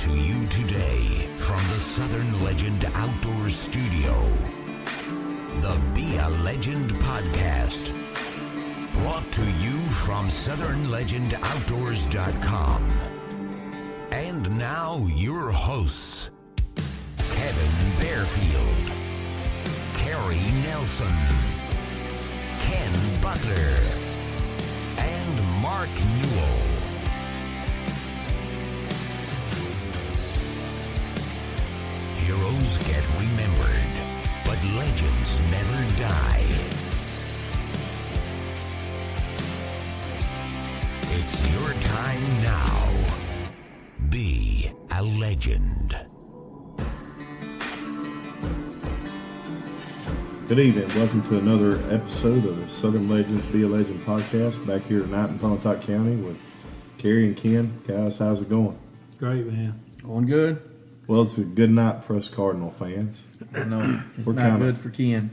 to you today from the Southern Legend Outdoors Studio, the Be a Legend podcast, brought to you from SouthernLegendOutdoors.com. And now your hosts, Kevin Bearfield, Kerry Nelson, Ken Butler, and Mark Newell. Heroes get remembered, but legends never die. It's your time now. Be a legend. Good evening. Welcome to another episode of the Southern Legends Be a Legend podcast. Back here tonight in Pontotoc County with Kerry and Ken. Guys, how's it going? Great, man. Going good? Well, it's a good night for us Cardinal fans. I know. It's We're not kinda- good for Ken.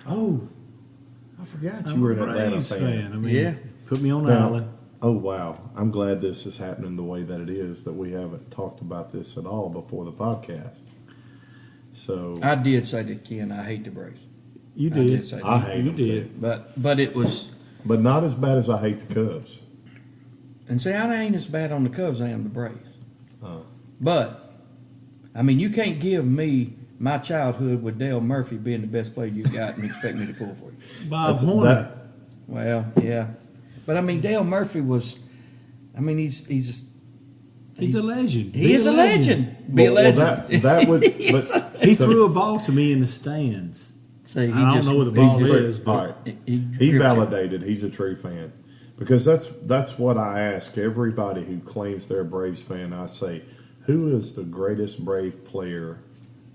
Oh, I forgot you I'm were a an Atlanta Braves fan. I mean, Yeah. put me on the Now- island. Oh, wow. I'm glad this is happening the way that it is, that we haven't talked about this at all before the podcast. So, I did say to Ken, I hate the Braves. You I did. did say I that. hate You them did. too. But it was, But not as bad as I hate the Cubs. and see, I ain't as bad on the Cubs as I am the Braves. Oh. But, I mean, you can't give me my childhood with Dale Murphy being the best player you got and expect me to pull for you. Bob That's- Horner. that- Well, yeah. But, I mean, Dale Murphy was, I mean, he's He's a legend. he is a legend. Be a Well, legend. that would, but He threw a ball to me in the stands. See, I don't know what the ball is, but all right. He dripped validated he's a true fan, because that's what I ask everybody who claims they're a Braves fan. I say, who is the greatest Brave player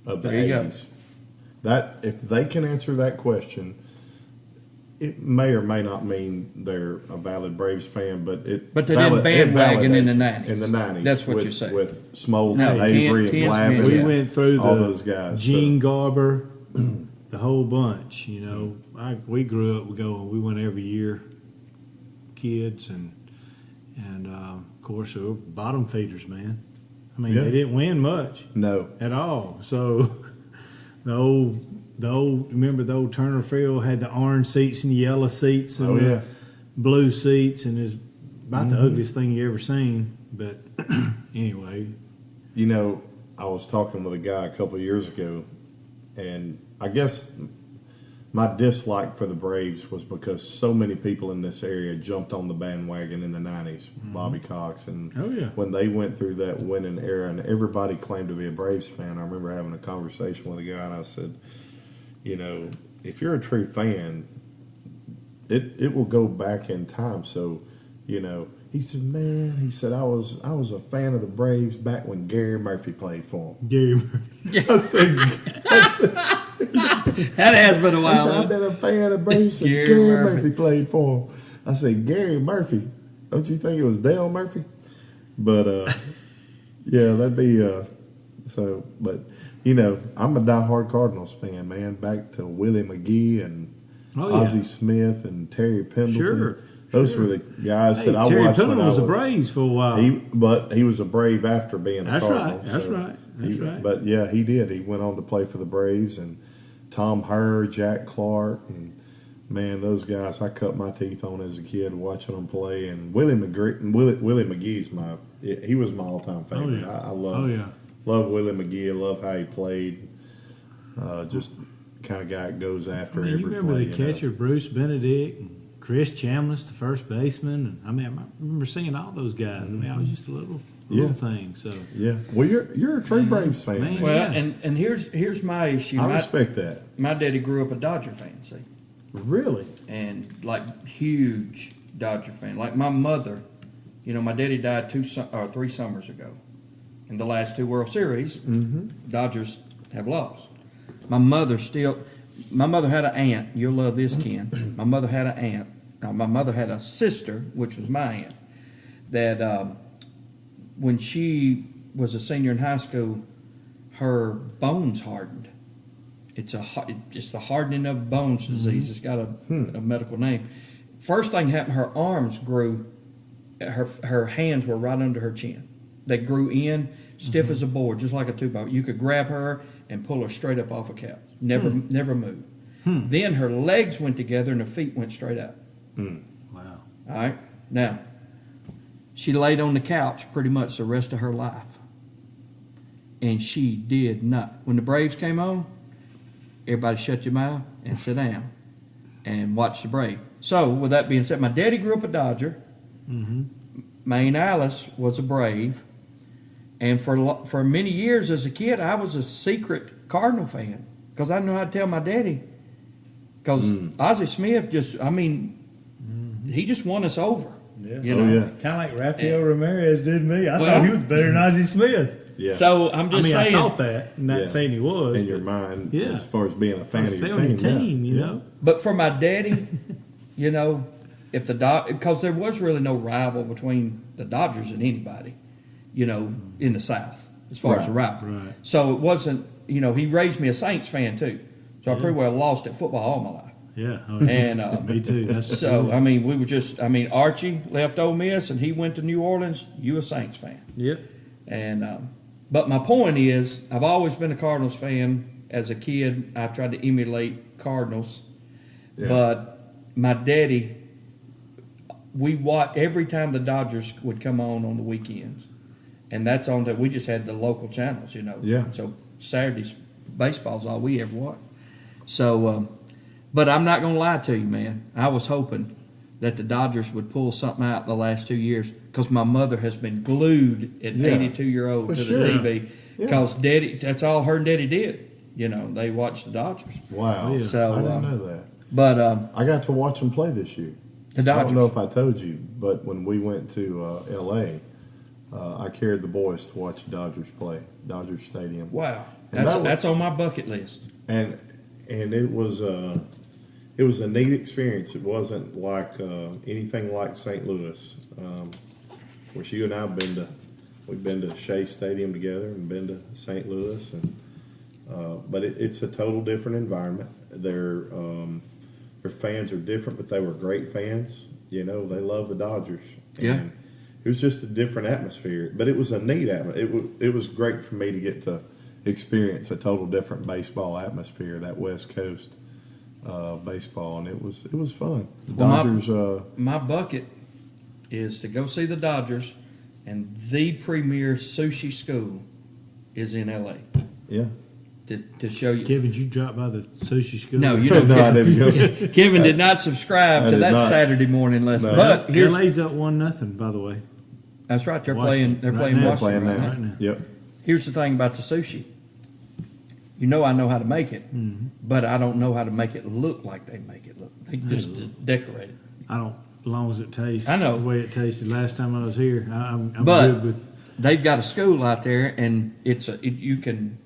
of the There you go. 80s? That if they can answer that question, it may or may not mean they're a valid Braves fan, but it But they didn't bandwagon in the validates 90s. In the 90s, That's what with, you're saying. with Smoltz No, and Avery Ken's and Glavine. man, we yeah. went through all the those guys. Gene Garber, the whole bunch. You know, we grew up going. We went every year, kids, and of course, we were bottom feeders, man. I mean, Yeah. they didn't win much No, at all. So the old remember the old Turner Field had the orange seats and the yellow seats and Oh, the yeah. blue seats, and it's about the ugliest thing you ever seen. But anyway, you know, I was talking with a guy a couple of years ago, and I guess my dislike for the Braves was because so many people in this area jumped on the bandwagon in the 90s, Bobby Cox, and Oh, yeah. when they went through that winning era, and everybody claimed to be a Braves fan. I remember having a conversation with a guy, and I said, you know, if you're a true fan, it will go back in time. So, you know, he said, man, he said, I was a fan of the Braves back when Gary Murphy played for him. Gary, I said, That has been a he while. said, I've been a fan of the Braves since Gary Gary Murphy. Murphy played for him. I said, Gary Murphy? Don't you think it was Dale Murphy? But, yeah, that'd be, so, but, you know, I'm a diehard Cardinals fan, man. Back to Willie McGee and Oh, yeah. Ozzie Smith and Terry Pendleton. Sure, Those sure. were the guys hey, that I Terry watched when Pendleton I was a Braves for a while. But he was a Brave after being a That's Cardinal. right, that's right, that's right. But yeah, he did. He went on to play for the Braves, and Tom Herr, Jack Clark, and man, those guys I cut my teeth on as a kid watching them play. And Willie McGee's he was my all-time favorite. yeah. I Oh, yeah. love Willie McGee. I love how he played. Just kind of guy that goes after I mean, every you remember play. the catcher Bruce Benedict and Chris Chambliss, the first baseman. And, I remember seeing all those guys. I mean, I was just a little Yeah. thing. So Yeah. Well, you're a true Braves fan. Man. man. Well, Yeah. and here's my issue. I respect that. My daddy grew up a Dodger fan, see, Really? and like huge Dodger fan. Like my mother, you know, my daddy died 3 summers ago. In the last 2 World Series, Dodgers have lost. My mother had an aunt. You'll love this, Ken. My mother had an aunt. My mother had a sister, which was my aunt, that when she was a senior in high school, her bones hardened. It's the hardening of bones disease. It's got a medical name. First thing happened, her arms grew. Her hands were right under her chin. that grew in, stiff as a board, just like a 2-by. You could grab her and pull her straight up off a couch. Never moved. Then her legs went together and her feet went straight out. Wow. All right. Now, she laid on the couch pretty much the rest of her life. And she did not. When the Braves came on, everybody shut your mouth and sit down and watch the Braves. So, with that being said, my daddy grew up a Dodger. My Aunt Alice was a Brave. And for many years as a kid, I was a secret Cardinal fan because I didn't know how to tell my daddy. Because Ozzie Smith he just won us over. Yeah. You know? Kind of like Rafael Ramirez did me. I thought he was better than Ozzie Smith. Yeah. So I'm just saying. I thought that. I'm not saying he was. In your mind, yeah. as far as being a fan of your team. team. You know? But for my daddy, you know, if because there was really no rival between the Dodgers and anybody, you know, in the South as far as the rival. Right. So it wasn't, you know, he raised me a Saints fan too. So I pretty well lost at football all my life. Yeah. And me too. That's so I mean, we were just. I mean, Archie left Ole Miss and he went to New Orleans. You a Saints fan? Yep. And but my point is, I've always been a Cardinals fan. As a kid, I tried to emulate Cardinals, but my daddy, we watched every time the Dodgers would come on the weekends, and that's on that. We just had the local channels, you know. Yeah. So Saturdays, baseball's all we ever watched. So, but I'm not going to lie to you, man. I was hoping that the Dodgers would pull something out the last 2 years because my mother has been glued at 82-year-old to the TV because Daddy. That's all her and Daddy did. You know, they watched the Dodgers. Wow. Yeah. So I didn't know that. But I got to watch them play this year. the Dodgers. I don't know if I told you, but when we went to L.A., I carried the boys to watch the Dodgers play, Dodger Stadium. Wow, And that's on my bucket list. And it was a neat experience. It wasn't like anything like St. Louis. Of course, you and I we've been to Shea Stadium together and been to St. Louis, and but it's a total different environment. Their fans are different, but they were great fans. You know, they love the Dodgers. And it was just a different atmosphere, but it was a neat atmosphere. It was great for me to get to experience a total different baseball atmosphere, that West Coast baseball, and it was fun. The Dodgers. My bucket is to go see the Dodgers, and the premier sushi school is in L.A. Yeah. To show you. Kevin, did you drop by the sushi school? No, you don't. No, I didn't go. Kevin did not subscribe to that Saturday morning lesson. No. But here's LA's up 1-0, by the way. that's right. They're Washington. playing. They're Right playing now. Washington Playing right now. now. Yep. Here's the thing about the sushi. You know I know how to make it, but I don't know how to make it look like they make it look. They just decorate it. I don't, as long as it tastes I know. the way it tasted last time I was here. I'm But good with. they've got a school out there, and you can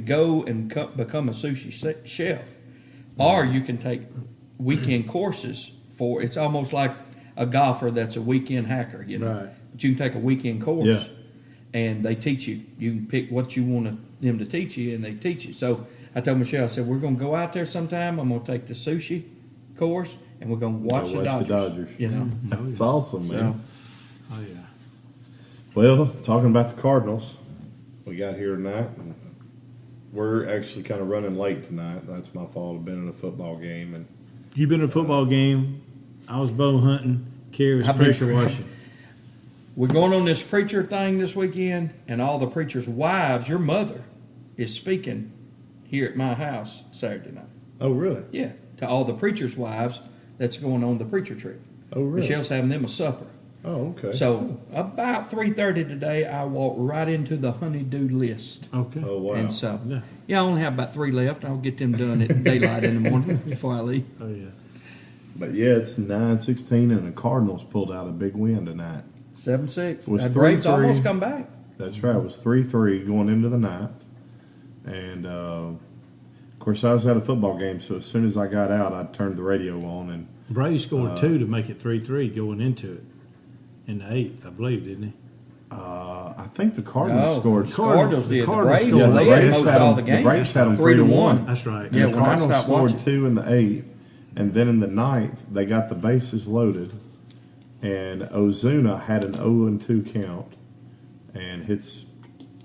go and become a sushi chef, or you can take weekend courses for. It's almost like a golfer that's a weekend hacker, you know. Right. But you can take a weekend course, Yeah. and they teach you. You can pick what you want them to teach you, and they teach you. So I told Michelle, I said, we're going to go out there sometime. I'm going to take the sushi course, and we're going to watch the Dodgers. You know. That's awesome, man. So, Oh, yeah. Well, talking about the Cardinals, we got here tonight. And we're actually kind of running late tonight. That's my fault. I've been in a football game, and You've been to a football game. I was bow hunting. Kerry was I've been- pressure washing. We're going on this preacher thing this weekend, and all the preachers' wives, your mother, is speaking here at my house Saturday night. oh really? Yeah, to all the preachers' wives that's going on the preacher trip. Oh really? Michelle's having them a supper. Oh okay. So about 3:30 today, I walked right into the honeydew list. Okay. oh wow. And so, Yeah. I only have about 3 left. I'll get them done at daylight in the morning before I leave. Oh, yeah. But yeah, it's 9-16, and the Cardinals pulled out a big win tonight. 7-6. Was The Braves 3-3. almost come back. That's right. It was 3-3 going into the ninth, and of course I was at a football game, so as soon as I got out, I turned the radio on, and Brady scored 2 to make it 3-3 going into it in the 8th, I believe, didn't he? I think the Cardinals No, scored. the Cardinals the did. Cardinals The Braves scored. led Braves most had all them- the game. the Braves had them 3-1. That's right. And Yeah, the when I Cardinals stopped scored watching. 2 in the 8th, and then in the 9th, they got the bases loaded, and Ozuna had an 0-2 count, and hits.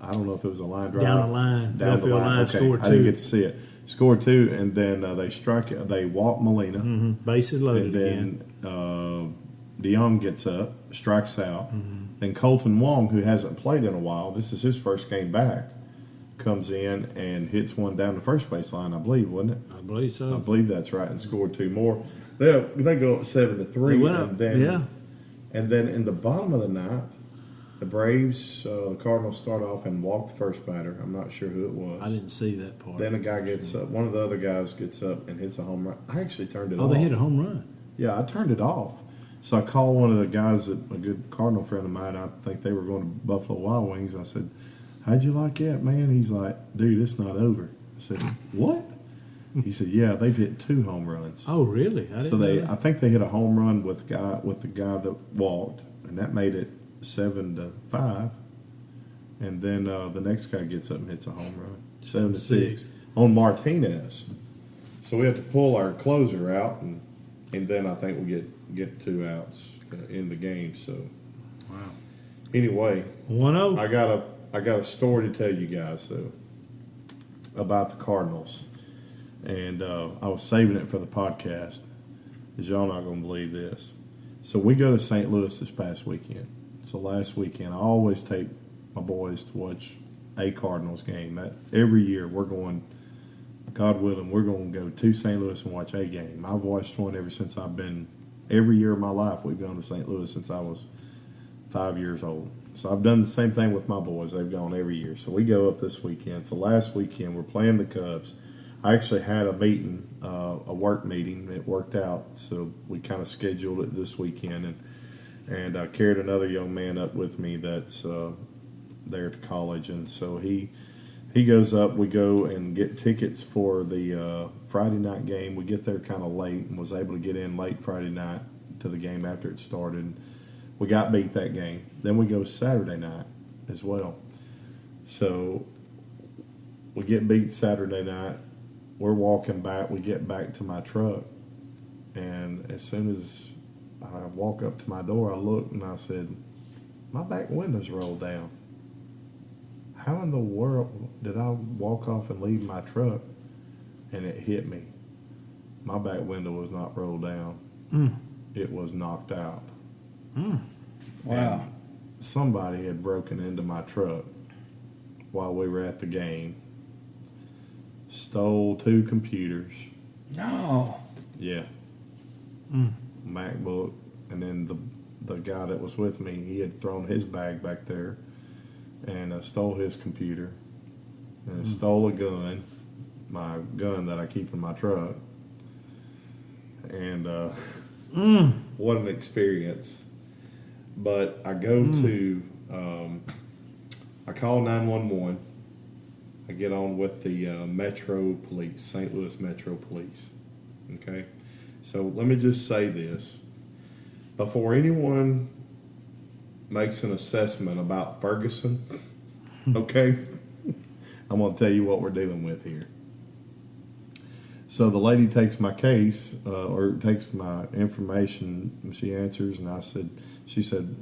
I don't know if it was a line drive Down the line. Down Left the field line. line, Okay, scored I didn't two. get to see it. Scored 2, and then they strike it. They walk Molina, Bases loaded and again. then DeYoung gets up, strikes out. Mm-hmm. Then Colton Wong, who hasn't played in a while, this is his first game back, comes in and hits one down the first base line, I believe, wasn't it? I believe so. I believe that's right, and scored 2 more. They go up 7-3, They went up, and then yeah. and then in the bottom of the ninth, the Braves, the Cardinals start off and walk the first batter. I'm not sure who it was. I didn't see that part. Then a guy gets up. One of the other guys gets up and hits a home run. I actually turned it off. Oh, they hit a home run. Yeah, I turned it off. So I called one of the guys, a good Cardinal friend of mine. I think they were going to Buffalo Wild Wings. I said, "How'd you like that, man?" He's like, "Dude, it's not over." I said, "What?" He said, "Yeah, they've hit 2 home runs." Oh, really? I didn't So know that. I think they hit a home run with the guy that walked, and that made it 7-5. And then the next guy gets up and hits a home run, 7-6 on Martinez. So we have to pull our closer out, and then I think we get 2 outs to end the game. So Wow. anyway, 1-0. I got a story to tell you guys though about the Cardinals, and I was saving it for the podcast, because y'all not gonna believe this. So we go to St. Louis this past weekend. It's the last weekend. I always take my boys to watch a Cardinals game. Every year we're going, God willing, we're going to go to St. Louis and watch a game. I've watched one ever since every year of my life we've gone to St. Louis since I was 5 years old. So I've done the same thing with my boys. They've gone every year. So we go up this weekend. It's the last weekend. We're playing the Cubs. I actually had a meeting, a work meeting. It worked out, so we kind of scheduled it this weekend, and I carried another young man up with me that's there to college, and so he goes up. We go and get tickets for the Friday night game. We get there kind of late and was able to get in late Friday night to the game after it started. We got beat that game. Then we go Saturday night as well. So we get beat Saturday night. We're walking back. We get back to my truck, and as soon as I walk up to my door, I look and I said, "My back window's rolled down. How in the world did I walk off and leave my truck?" And it hit me. My back window was not rolled down. It was knocked out. Wow. And somebody had broken into my truck while we were at the game, stole 2 computers. No. Yeah. MacBook. And then the guy that was with me, he had thrown his bag back there and stole his computer and stole a gun, my gun that I keep in my truck. And what an experience. But I go to, I call 911. I get on with the Metro Police, St. Louis Metro Police. Okay? So let me just say this. Before anyone makes an assessment about Ferguson, okay, I'm going to tell you what we're dealing with here. So the lady takes my case, or takes my information, and she answers, and she said,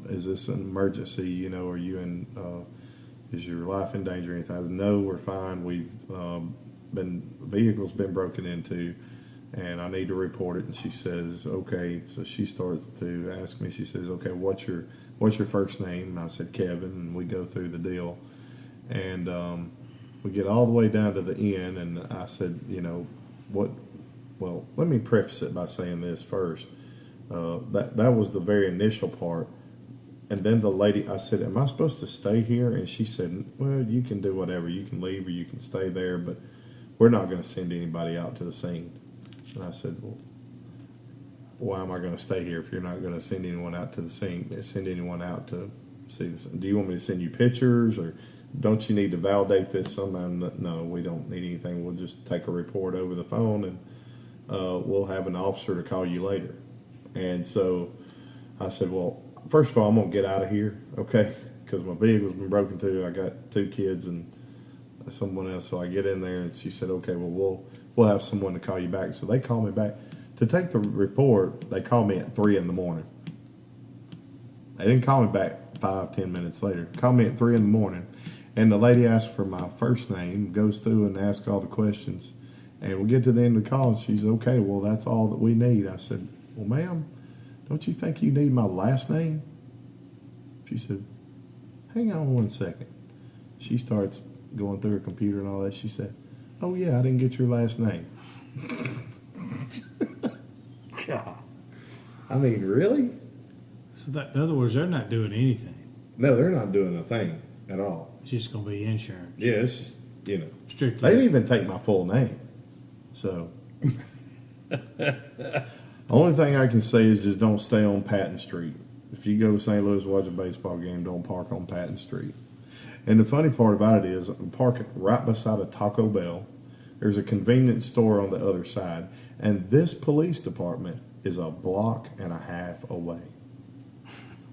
"Is this an emergency? You know, are you in? Is your life in danger or anything?" I said, "No, we're fine. We've vehicle's been broken into, and I need to report it." And she says, "Okay." So she starts to ask me. She says, "Okay, what's your first name?" And I said, "Kevin." And we go through the deal, and we get all the way down to the end. And I said, "You know what? Well, let me preface it by saying this first. That was the very initial part." And then the lady, I said, "Am I supposed to stay here?" And she said, "Well, you can do whatever. You can leave or you can stay there, but we're not going to send anybody out to the scene." And I said, "Well, why am I going to stay here if you're not going to send anyone out to the scene? Send anyone out to see this? Do you want me to send you pictures, or don't you need to validate this somehow?" "No, we don't need anything. We'll just take a report over the phone, and we'll have an officer to call you later." And so I said, "Well, first of all, I'm going to get out of here, okay, because my vehicle's been broken too. I got 2 kids and someone else." So I get in there, and she said, "Okay, well, we'll have someone to call you back." So they call me back. To take the report, they called me at 3 in the morning. They didn't call me back 5-10 minutes later. Call me at 3 in the morning. And the lady asks for my first name, goes through and asks all the questions. And we get to the end of the call, and she's, okay, well, that's all that we need. I said, well, ma'am, don't you think you need my last name? She said, hang on one second. She starts going through her computer and all that. She said, oh, yeah, I didn't get your last name. God. I mean, really? So in other words, they're not doing anything. No, they're not doing a thing at all. It's just going to be insurance. Yeah, it's just, you know. Strictly. They didn't even take my full name. So, only thing I can say is just don't stay on Patton Street. If you go to St. Louis to watch a baseball game, don't park on Patton Street. And the funny part about it is I'm parking right beside a Taco Bell. There's a convenience store on the other side. And this police department is a block and a half away.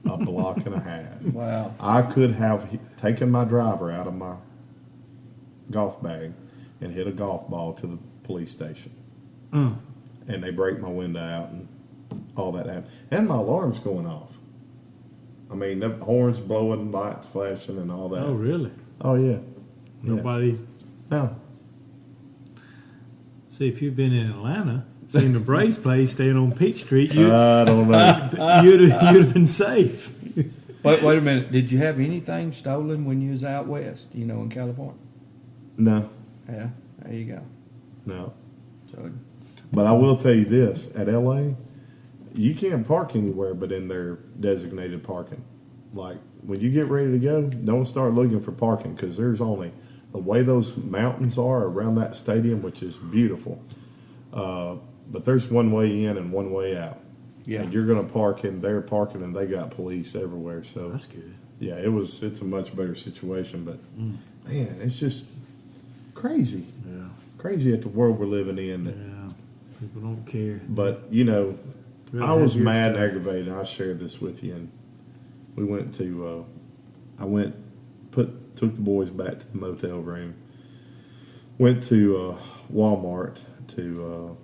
A block and a half. Wow. I could have taken my driver out of my golf bag and hit a golf ball to the police station. And they break my window out and all that happened. And my alarm's going off. I mean, the horns blowing, lights flashing, and all that. Oh, really? Oh, yeah. Nobody. No. See, if you've been in Atlanta, seen the Braves play staying on Peach Street, I don't know. you'd have been safe. Wait a minute. Did you have anything stolen when you was out west, in California? No. Yeah, there you go. No. So, But I will tell you this. At L.A., you can't park anywhere but in their designated parking. Like, when you get ready to go, don't start looking for parking because there's only the way those mountains are around that stadium, which is beautiful. But there's one way in and one way out. yeah. And you're going to park in their parking, and they got police everywhere. So That's good. yeah, it's a much better situation. But man, it's just crazy, Yeah. crazy at the world we're living in. Yeah. People don't care. But Really I was have your mad and stuff. aggravated. I shared this with you, and we went to. Took the boys back to the motel room. Went to Walmart to.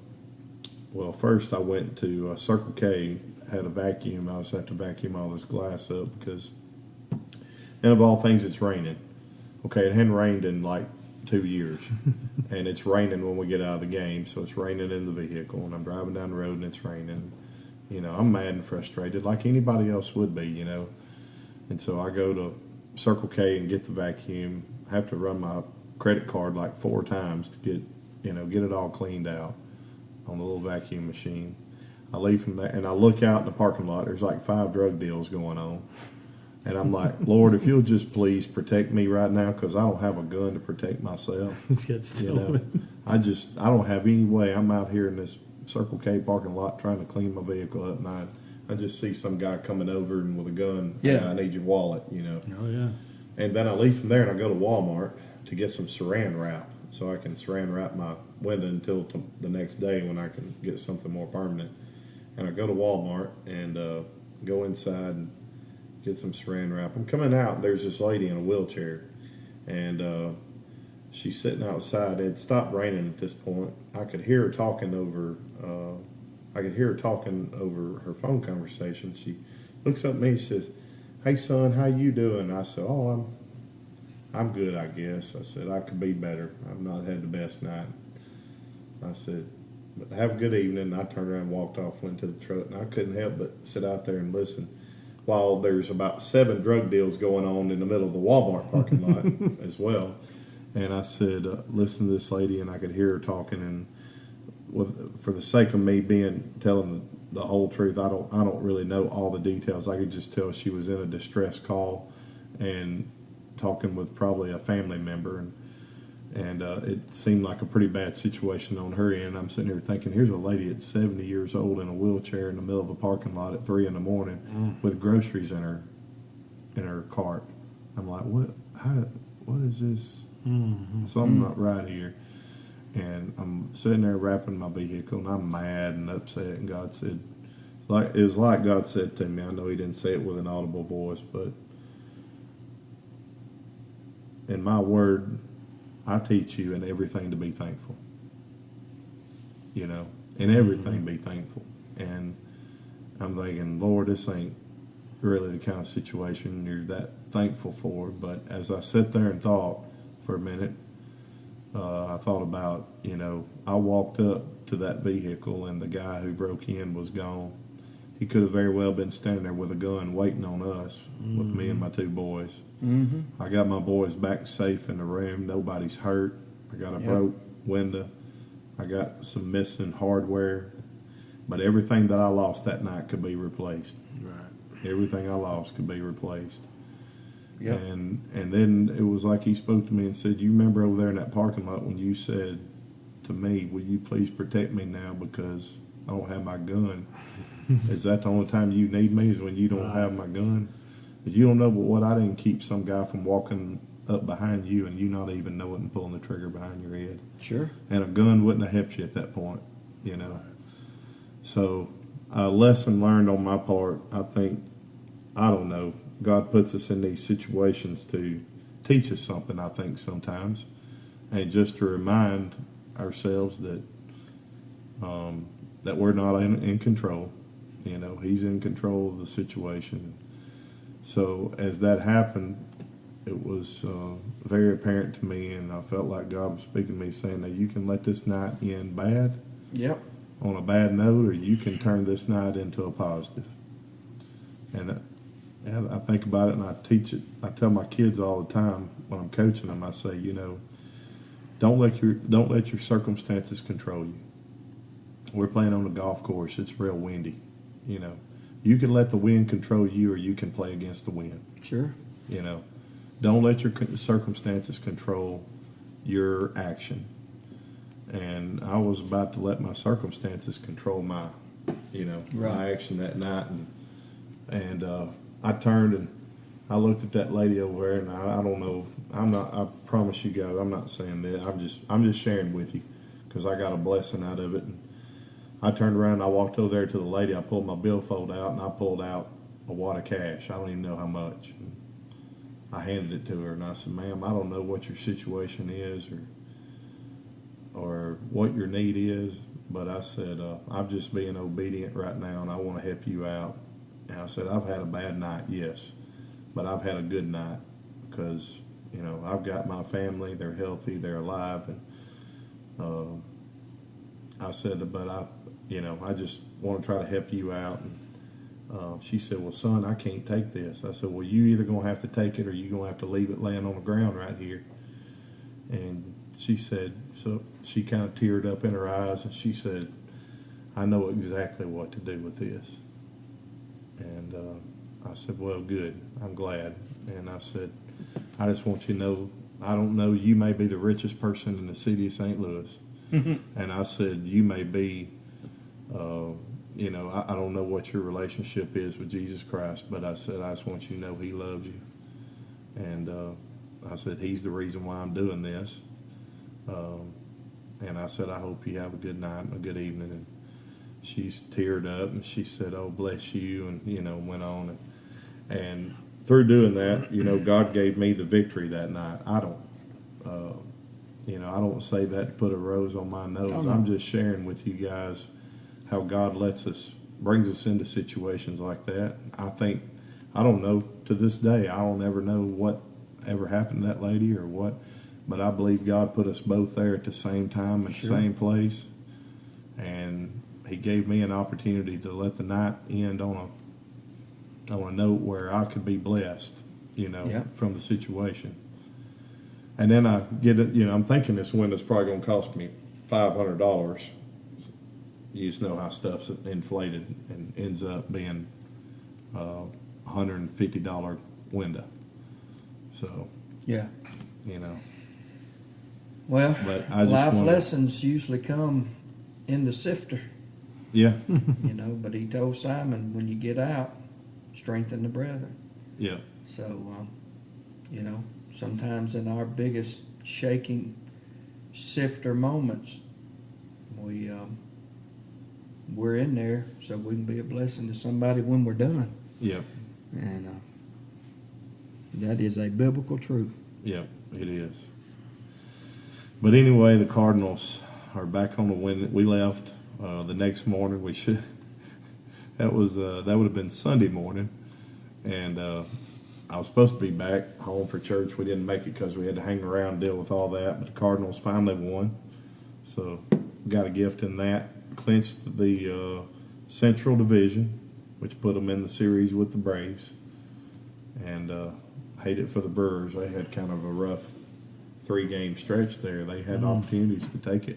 First I went to Circle K. Had a vacuum. I was have to vacuum all this glass up because, and of all things, it's raining. Okay, it hadn't rained in like 2 years, and it's raining when we get out of the game. So it's raining in the vehicle, and I'm driving down the road, and it's raining. I'm mad and frustrated like anybody else would be, And so I go to Circle K and get the vacuum. I have to run my credit card like 4 times to get it all cleaned out on the little vacuum machine. I leave from there and I look out in the parking lot. There's like 5 drug deals going on. And I'm like, Lord, if you'll just please protect me right now because I don't have a gun to protect myself. It's got stolen. I don't have any way. I'm out here in this Circle K parking lot trying to clean my vehicle up, and I just see some guy coming over and with a gun. Yeah. Hey, I need your wallet, Oh, yeah. And then I leave from there and I go to Walmart to get some saran wrap so I can saran wrap my window until the next day when I can get something more permanent. And I go to Walmart and go inside and get some saran wrap. I'm coming out and there's this lady in a wheelchair, and she's sitting outside. It stopped raining at this point. I could hear her talking over. Her phone conversation. She looks up at me and says, "Hey son, how you doing?" I said, "Oh, I'm good, I guess." I said, "I could be better. I've not had the best night." I said, "But have a good evening." I turned around and walked off, went to the truck, and I couldn't help but sit out there and listen while there's about 7 drug deals going on in the middle of the Walmart parking lot as well. And I said, "Listen to this lady," and I could hear her talking. And for the sake of me telling the whole truth, I don't really know all the details. I could just tell she was in a distress call and talking with probably a family member, and it seemed like a pretty bad situation on her end. I'm sitting here thinking, here's a lady that's 70 years old in a wheelchair in the middle of a parking lot at 3 a.m. with groceries in her cart. I'm like, what is this? Something not right here. And I'm sitting there wrapping my vehicle, and I'm mad and upset. And God said, it was like God said to me. I know He didn't say it with an audible voice, but in my word, I teach you in everything to be thankful. In everything be thankful. And I'm thinking, Lord, this ain't really the kind of situation you're that thankful for. But as I sat there and thought for a minute, I thought about, I walked up to that vehicle and the guy who broke in was gone. He could have very well been standing there with a gun waiting on us with me and my two boys. Mm-hmm. I got my boys back safe in the room. Nobody's hurt. I got a broke window. I got some missing hardware. But everything that I lost that night could be replaced. Right. Everything I lost could be replaced. Yep. And then it was like he spoke to me and said, you remember over there in that parking lot when you said to me, will you please protect me now because I don't have my gun? Is that the only time you need me is when you don't have my gun? But you don't know but what I didn't keep some guy from walking up behind you and you not even know it and pulling the trigger behind your head. Sure. And a gun wouldn't have helped you at that point, So a lesson learned on my part, I think, I don't know, God puts us in these situations to teach us something, I think, sometimes. And just to remind ourselves that that we're not in control. He's in control of the situation. So as that happened, it was very apparent to me, and I felt like God was speaking to me, saying that you can let this night end bad, Yep. on a bad note, or you can turn this night into a positive. And I think about it, and I teach it. I tell my kids all the time when I'm coaching them. I say, don't let your circumstances control you. We're playing on a golf course. It's real windy. You can let the wind control you, or you can play against the wind. Sure. Don't let your circumstances control your action. And I was about to let my circumstances control my action that night, and I turned and I looked at that lady over there, and I don't know. I promise you guys, I'm not saying that. I'm just sharing with you because I got a blessing out of it. And I turned around and I walked over there to the lady. I pulled my billfold out and I pulled out a wad of cash. I don't even know how much. And I handed it to her and I said, ma'am, I don't know what your situation is or what your need is, but I said, I'm just being obedient right now and I want to help you out. And I said, I've had a bad night, yes, but I've had a good night because, I've got my family, they're healthy, they're alive. And I said, but I just want to try to help you out. And she said, well, son, I can't take this. I said, well, you either going to have to take it or you're going to have to leave it laying on the ground right here. And she said, so she kind of teared up in her eyes and she said, I know exactly what to do with this. And I said, well, good. I'm glad. And I said, I just want you to know, I don't know, you may be the richest person in the city of St. Louis. And I said, you may be, I don't know what your relationship is with Jesus Christ, but I said, I just want you to know he loves you. And I said, he's the reason why I'm doing this. And I said, I hope you have a good night and a good evening. And she's teared up and she said, oh, bless you, and, went on. And through doing that, God gave me the victory that night. I don't say that to put a rose on my nose. Oh, no. I'm just sharing with you guys how God brings us into situations like that. I don't know, to this day, I'll never know what ever happened to that lady or what, but I believe God put us both there at the same time, at the same place. And he gave me an opportunity to let the night end on a note where I could be blessed, from the situation. And then I get it, I'm thinking this window's probably going to cost me $500. You just know how stuff's inflated and ends up being $150 window. So, Yeah. Well, But life lessons usually come in the sifter. Yeah. But he told Simon, when you get out, strengthen the brethren. Yeah. So, sometimes in our biggest shaking sifter moments, we're in there so we can be a blessing to somebody when we're done. Yeah. And that is a biblical truth. Yeah, it is. But anyway, the Cardinals are back on the win. We left the next morning. That would have been Sunday morning. And I was supposed to be back home for church. We didn't make it because we had to hang around and deal with all that. But the Cardinals finally won. So got a gift in that. Clinched the Central Division, which put them in the series with the Braves. And hate it for the Brewers. They had kind of a rough 3-game stretch there. They had opportunities to take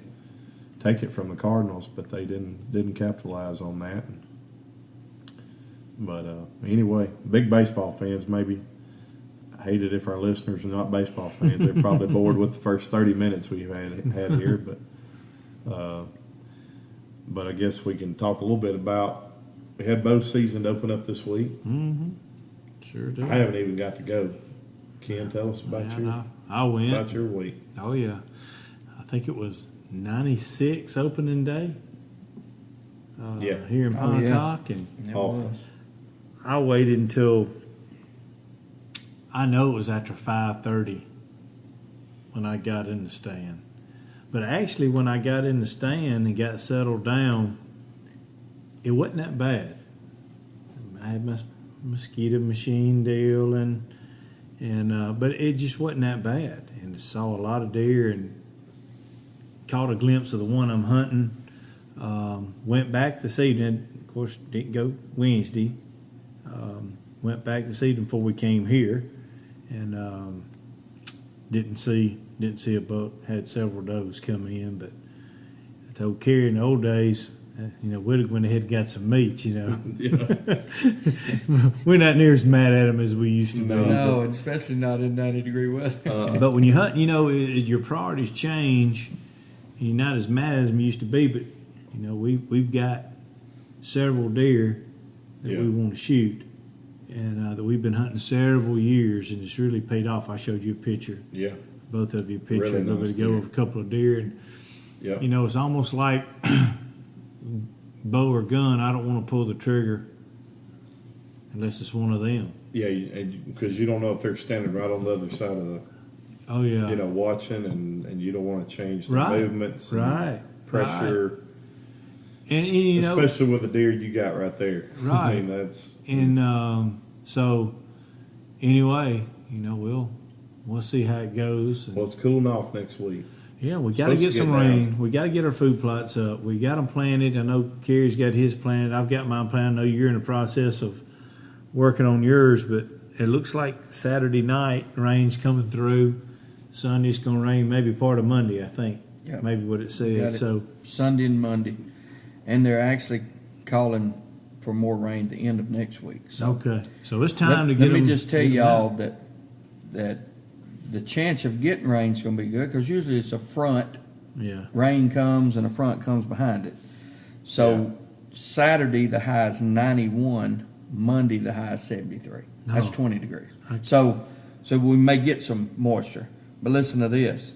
it from the Cardinals, but they didn't capitalize on that. But anyway, big baseball fans maybe hate it if our listeners are not baseball fans. They're probably bored with the first 30 minutes we've had here, but I guess we can talk a little bit about. We had postseason open up this week. Mm-hmm. Sure do. I haven't even got to go. Ken, tell us about I went. about your week. Oh yeah, I think it was 96 opening day. Here in Pontotoc, and It was. I waited until I know it was after 5:30 when I got in the stand. But actually, when I got in the stand and got settled down, it wasn't that bad. I had my mosquito machine deal, and but it just wasn't that bad. And I saw a lot of deer and caught a glimpse of the one I'm hunting. Went back this evening. Of course, didn't go Wednesday. Went back this evening before we came here, and didn't see a buck. Had several does come in, but I told Kerry in the old days, we'd have went ahead and got some meat. We're not near as mad at them as we used to be. No, and especially not in 90-degree weather. But when you hunt, your priorities change. And you're not as mad as them used to be, but we've got several deer that we want to shoot, and that we've been hunting several years, and it's really paid off. I showed you a picture. Yeah. Both of you a picture Really a little nice bit ago deer. of a couple of deer, and Yeah. it's almost like bow or gun. I don't want to pull the trigger unless it's one of them. Yeah, because you don't know if they're standing right on the other side of the, Oh yeah, watching, and you don't want to change the Right. movements, and right, pressure, and especially with the deer you got right there. Right. I mean, that's And so, anyway, we'll see how it goes. And, well, it's cooling off next week. yeah, we got to supposed get to some get rain. down. We got to get our food plots up. We got them planted. I know Kerry's got his planted. I've got mine planted. I know you're in the process of working on yours, but it looks like Saturday night rain's coming through. Sunday's going to rain, maybe part of Monday, I think. Yeah. Maybe what it said. Got it. So, Sunday and Monday, and they're actually calling for more rain the end of next week. So okay. So it's time to get Let me them- just tell get 'em y'all out. that the chance of getting rain is going to be good because usually it's a front. Yeah. Rain comes and a front comes behind it. So Saturday the high is 91. Monday the high is 73. That's Oh. 20 degrees. So we may get some moisture. But listen to this.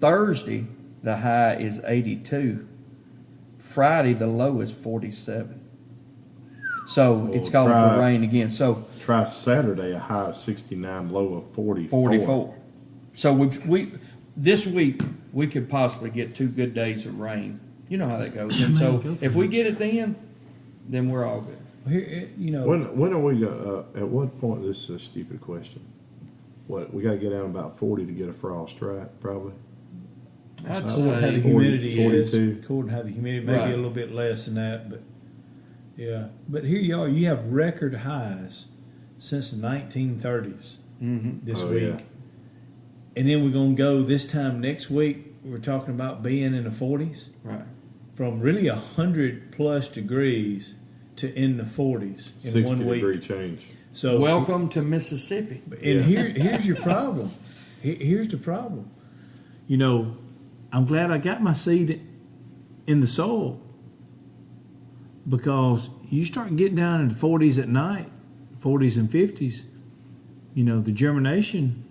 Thursday the high is 82. Friday the low is 47. So Well, it's calling try- for rain again. So Try Saturday, a high of 69, low of 44. 44. So we this week we could possibly get 2 good days of rain. You know how that goes. And so go for if we get it then we're all good. Here, When are we at what point? This is a stupid question. What, we got to get down about 40 to get a frost, right? Probably. I'd according to how the say 40, humidity is, 42. according to how the humidity, maybe Right. a little bit less than that, but yeah. But here you are, you have record highs since the 1930s this Oh, week. yeah. And then we're going to go this time next week, we're talking about being in the 40s. right. From really 100 plus degrees to in the 40s in 60 1 week. degree change. So Welcome to Mississippi. And here's your problem. Here's the problem. I'm glad I got my seed in the soil because you start getting down in the 40s at night, 40s and 50s, the germination,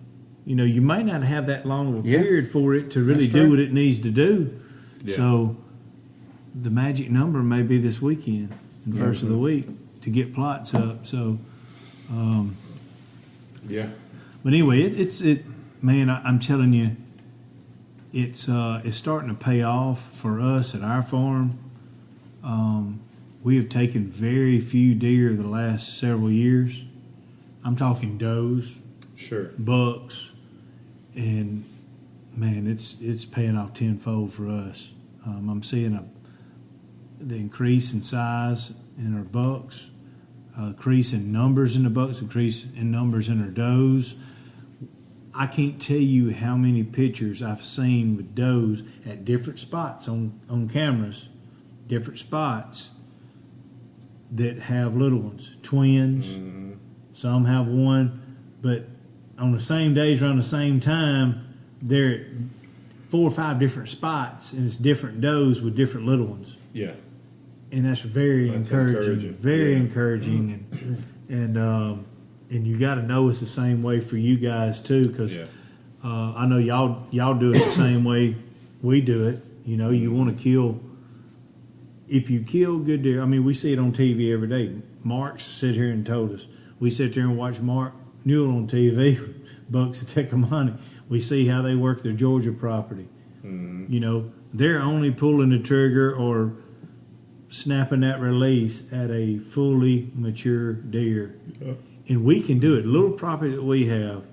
you may not have that long of a Yeah. period for it to really That's do true. what it needs to do. Yeah. So the magic number may be this weekend, the first of the week, to get plots up. So, Yeah. but anyway, man, I'm telling you, it's starting to pay off for us at our farm. We have taken very few deer the last several years, I'm talking does, Sure. bucks, and man, it's paying off tenfold for us. I'm seeing the increase in size in our bucks, increase in numbers in the bucks, increase in numbers in our does. I can't tell you how many pictures I've seen with does at different spots on cameras, different spots that have little ones, twins. Mm-hmm. Some have one, but on the same days around the same time, they're at 4 or 5 different spots, and it's different does with different little ones. Yeah. And that's very That's encouraging. Very yeah. encouraging, and you got to know it's the same way for you guys too, because Yeah. I know y'all do it the same way we do it. You know, you want to kill. If you kill good deer, I mean, we see it on TV every day. Mark's sit here and told us. We sit there and watch Mark Newell on TV, Bucks at Tecumseh. We see how they work their Georgia property. Mm-hmm. You know, they're only pulling the trigger or snapping that release at a fully mature deer. Yeah. And we can do it. Little property that we have,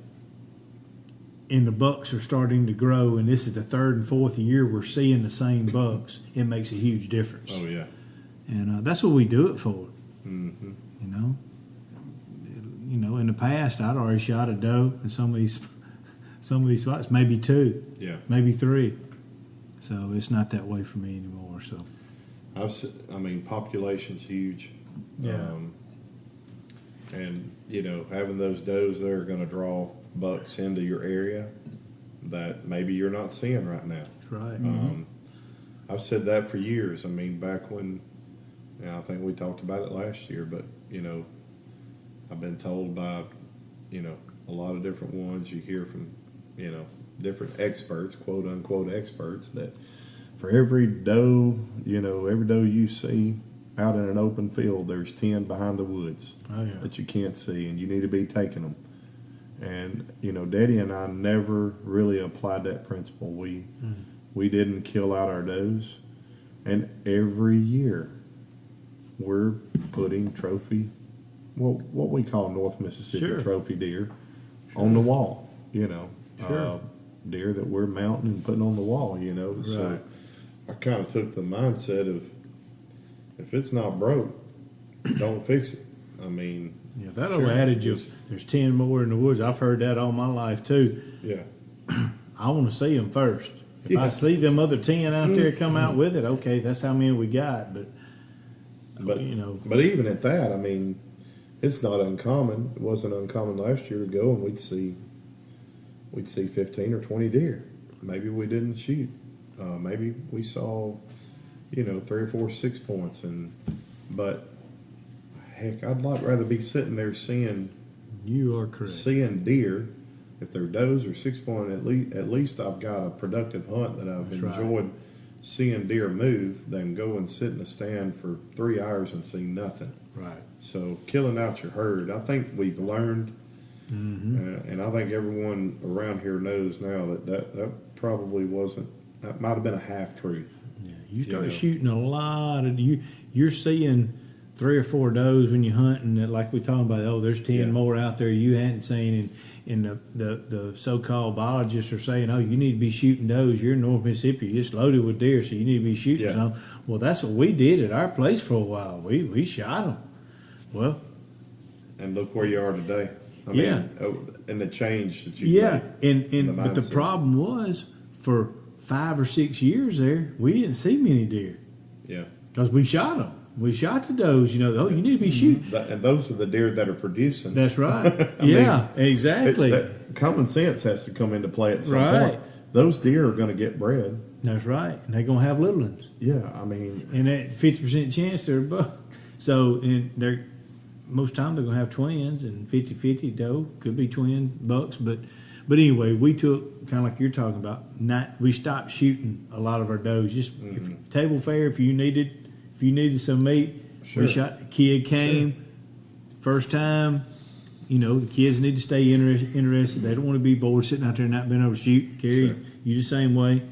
and the bucks are starting to grow, and this is the 3rd and 4th year we're seeing the same bucks. It makes a huge difference. Oh, yeah. And that's what we do it for. Mm-hmm. You know, in the past I'd already shot a doe in some of these spots, maybe 2, Yeah. maybe 3. So it's not that way for me anymore. So I mean, population's huge. Yeah. And, you know, having those does that are going to draw bucks into your area that maybe you're not seeing right now. that's right. I've said that for years. I mean, back when, I think we talked about it last year, but, you know, I've been told by, you know, a lot of different ones you hear from, you know, different experts, quote unquote experts, that for every doe, you know, every doe you see out in an open field, there's 10 behind the woods that you can't see, and you need to be taking them. And, you know, Daddy and I never really applied that principle. We didn't kill out our does, and every year we're putting trophy, what we call North Mississippi trophy deer on the wall, you know. Deer that we're mounting and putting on the wall, you know. Right. So I kind of took the mindset of, if it's not broke, don't fix it. I mean, Yeah, that old adage of there's 10 more in the woods, I've heard that all my life too. yeah, I want to see them first. If I see them other 10 out there come out with it, okay, that's how many we got. But you know, but even at that, I mean, it's not uncommon. It wasn't uncommon last year to go and we'd see 15 or 20 deer. Maybe we didn't shoot. Maybe we saw, you know, 3 or 4 6 points, but heck, I'd rather be sitting there seeing you are correct. Seeing deer. If they're does or 6 point, at least I've got a productive hunt that I've enjoyed seeing deer move, than go and sit in a stand for 3 hours and see nothing. Right. So killing out your herd, I think we've learned, and I think everyone around here knows now that probably wasn't. That might have been a half truth. Yeah, you start shooting a lot of you're seeing 3 or 4 does when you're hunting that, like we talking about. Oh, there's 10 more out there you hadn't seen, and the so-called biologists are saying, oh, you need to be shooting does. You're in North Mississippi, you're just loaded with deer, so you need to be shooting some. Well, that's what we did at our place for a while. We shot them. Well, and look where you are today. I mean, and the change that you and but the problem was, for 5 or 6 years there, we didn't see many deer. Yeah, because we shot them. We shot the does. You know, you need to be shooting. And those are the deer that are producing. That's right. Exactly. Common sense has to come into play at some point. Those deer are going to get bred. That's right, and they're going to have little ones. Yeah, I mean, and that 50% chance they're a buck. So, and they're most time they're going to have twins, and 50-50 doe could be twin bucks. But anyway, we took, kind of like you're talking about, we stopped shooting a lot of our does. Just table fare, if you needed some meat, we shot. The kid came first time. You know, the kids need to stay interested. They don't want to be bored sitting out there and not being able to shoot. Kerry, you the same way.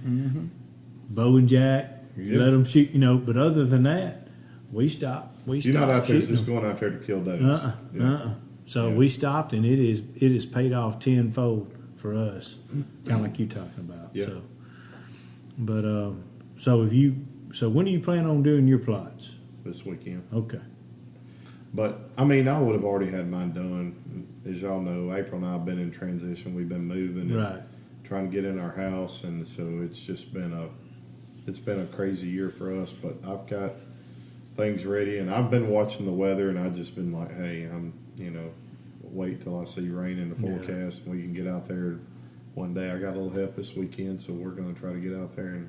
Bo and Jack, let them shoot. You know, but other than that, we stopped. You're not out there just going out there to kill does. So Yeah. we stopped, and it is paid off tenfold for us, kind of like you talking about. Yeah. So, but so when are you planning on doing your plots? this weekend. Okay. But I mean, I would have already had mine done. As y'all know, April and I have been in transition. We've been moving and Right. trying to get in our house, and so it's just been a crazy year for us. But I've got things ready, and I've been watching the weather, and I've just been like, hey, wait till I see rain in the Yeah. forecast, and we can get out there one day. I got a little help this weekend, so we're going to try to get out there and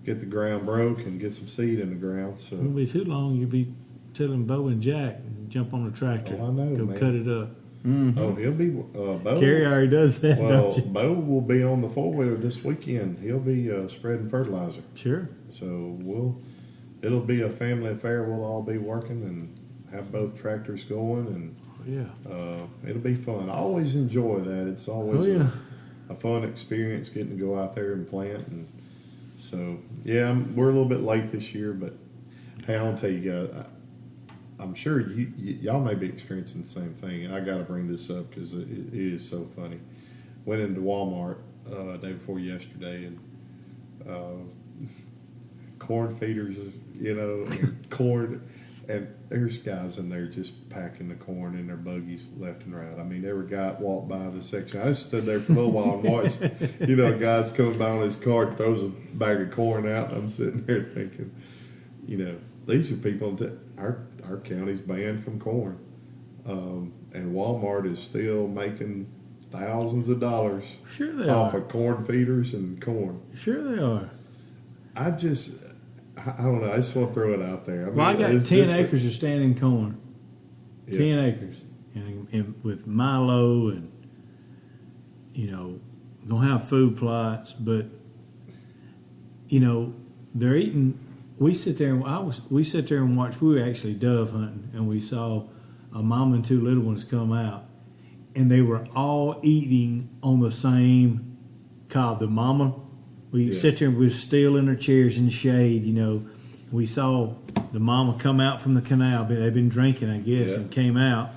get the ground broke and get some seed in the ground. So. It won't be too long. You'll be telling Bo and Jack jump on the tractor. Oh, I know, Go man. cut it up. Oh, he'll be Bo. Kerry already does that, Well, don't you? Bo will be on the 4-wheeler this weekend. He'll be spreading fertilizer. Sure. So it'll be a family affair. We'll all be working and have both tractors going, and Yeah. it'll be fun. I always enjoy that. It's always Oh, yeah. a fun experience getting to go out there and plant. And so, yeah, we're a little bit late this year, but hey, I'll tell you guys, I'm sure y'all may be experiencing the same thing. I got to bring this up because it is so funny. Went into Walmart day before yesterday, and corn feeders, and corn, and there's guys in there just packing the corn in their buggies left and right. I mean, every guy walked by the section. I just stood there for a little while and watched, guys coming by on his cart, throws a bag of corn out. And I'm sitting there thinking, these are people that our county's banned from corn, and Walmart is still making thousands of dollars Sure they off are. of corn feeders and corn. Sure they are. I don't know. I just want to throw it out there. Well, I got it's 10 just- acres of standing corn. Yeah. 10 acres. And with Milo and, going to have food plots. But, they're eating. We sit there and watch. We were actually dove hunting, and we saw a mom and 2 little ones come out. And they were all eating on the same cob. The mama, we sit there and we were still in our chairs in the shade, We saw the mama come out from the canal. They'd been drinking, I guess, Yeah. and came out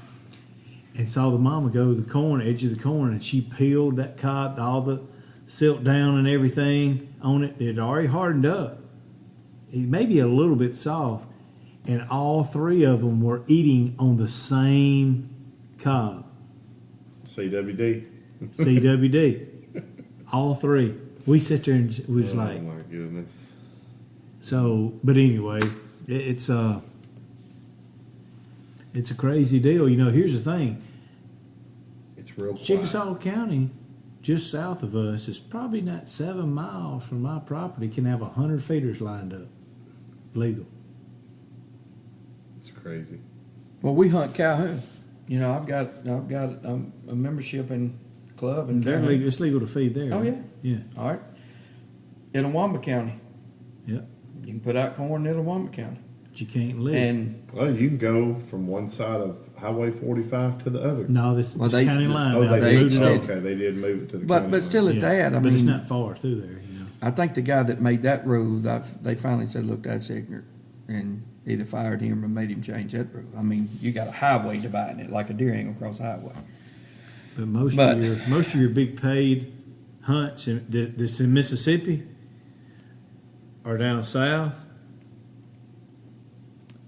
and saw the mama go to the corn, edge of the corn, and she peeled that cob, all the silt down and everything on it. It had already hardened up. It may be a little bit soft. And all 3 of them were eating on the same cob. CWD. CWD. All 3. We sit there and was Oh like, my goodness. so, but anyway, it's a crazy deal. Here's the thing. It's real quiet. Chickasaw County, just south of us, is probably not 7 miles from my property, can have 100 feeders lined up. Legal. It's crazy. Well, we hunt Calhoun. I've got a membership in club in They're Calhoun. legal, it's legal to feed there. Oh, right? yeah. Yeah. All right. In Itawamba County, Yep. you can put out corn in Itawamba County, But you can't live. and Well, you can go from one side of Highway 45 to the other. no, this Well, is they- county line Oh, now. they moved it extended- over. okay. They did move it to the but county line. still at that, I but mean, it's not far through there. I think the guy that made that rule, they finally said, "Look, that's ignorant," and either fired him or made him change that rule. I mean, you got a highway dividing it, like a deer ain't gonna cross a highway. But most But- of your big paid hunts that's in Mississippi are down south.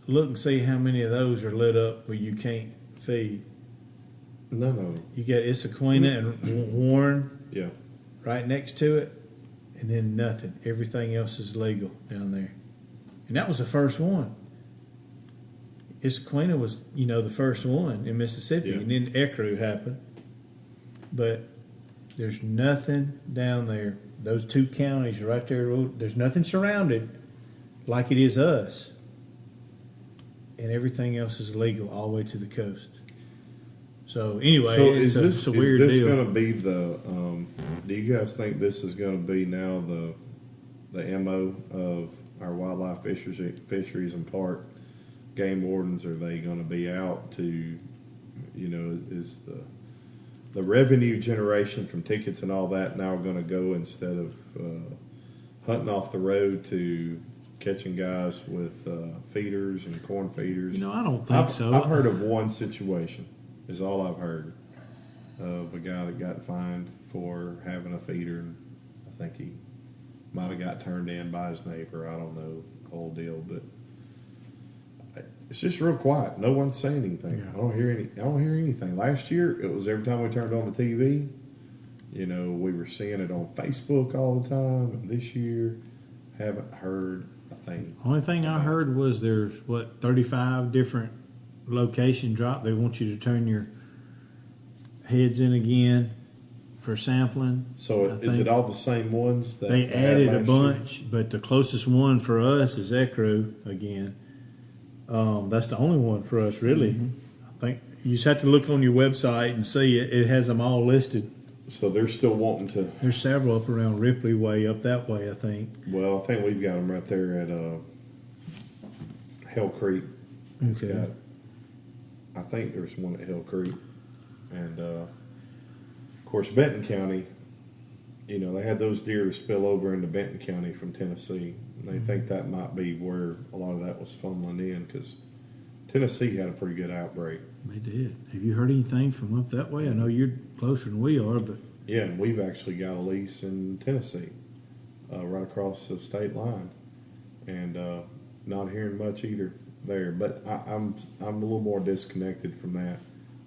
Look and see how many of those are lit up where you can't feed. No. You got Issaquena and Warren Yeah. right next to it, and then nothing. Everything else is legal down there. And that was the first one. Issaquena was, the first one in Mississippi, Yeah. and then Ecru happened. But there's nothing down there. Those 2 counties right there, there's nothing surrounded like it is us. And everything else is legal all the way to the coast. So anyway, So it's a weird is this deal. going to be the? Do you guys think this is going to be now the MO of our wildlife fisheries and park game wardens? Are they going to be out to, is the revenue generation from tickets and all that now going to go instead of hunting off the road to catching guys with feeders and corn feeders? I don't think so. I've heard of one situation. is all I've heard of a guy that got fined for having a feeder. I think he might have got turned in by his neighbor. I don't know the whole deal, but it's just real quiet. No one's saying anything. Yeah. I don't hear anything. Last year, it was every time we turned on the TV. You know, we were seeing it on Facebook all the time. And this year, haven't heard a thing. Only thing I heard was there's 35 different location drop. They want you to turn your heads in again for sampling. So is it all the same ones that they had added a last bunch, but the closest one for us is Ecru again. That's the only one for us, really. I think you just have to look on your website and see it. It has them all listed. year? So they're still wanting to. There's several up around Ripley Way, up that way, I think. Well, I think we've got them right there at Hell Creek. It's Okay. got, I think there's one at Hell Creek, and of course Benton County. You know, they had those deer to spill over into Benton County from Tennessee. And they think that might be where a lot of that was funneling in because Tennessee had a pretty good outbreak. They did. Have you heard anything from up that way? I know you're closer than we are, but Yeah, and we've actually got a lease in Tennessee, right across the state line, and not hearing much either there. But I'm a little more disconnected from that.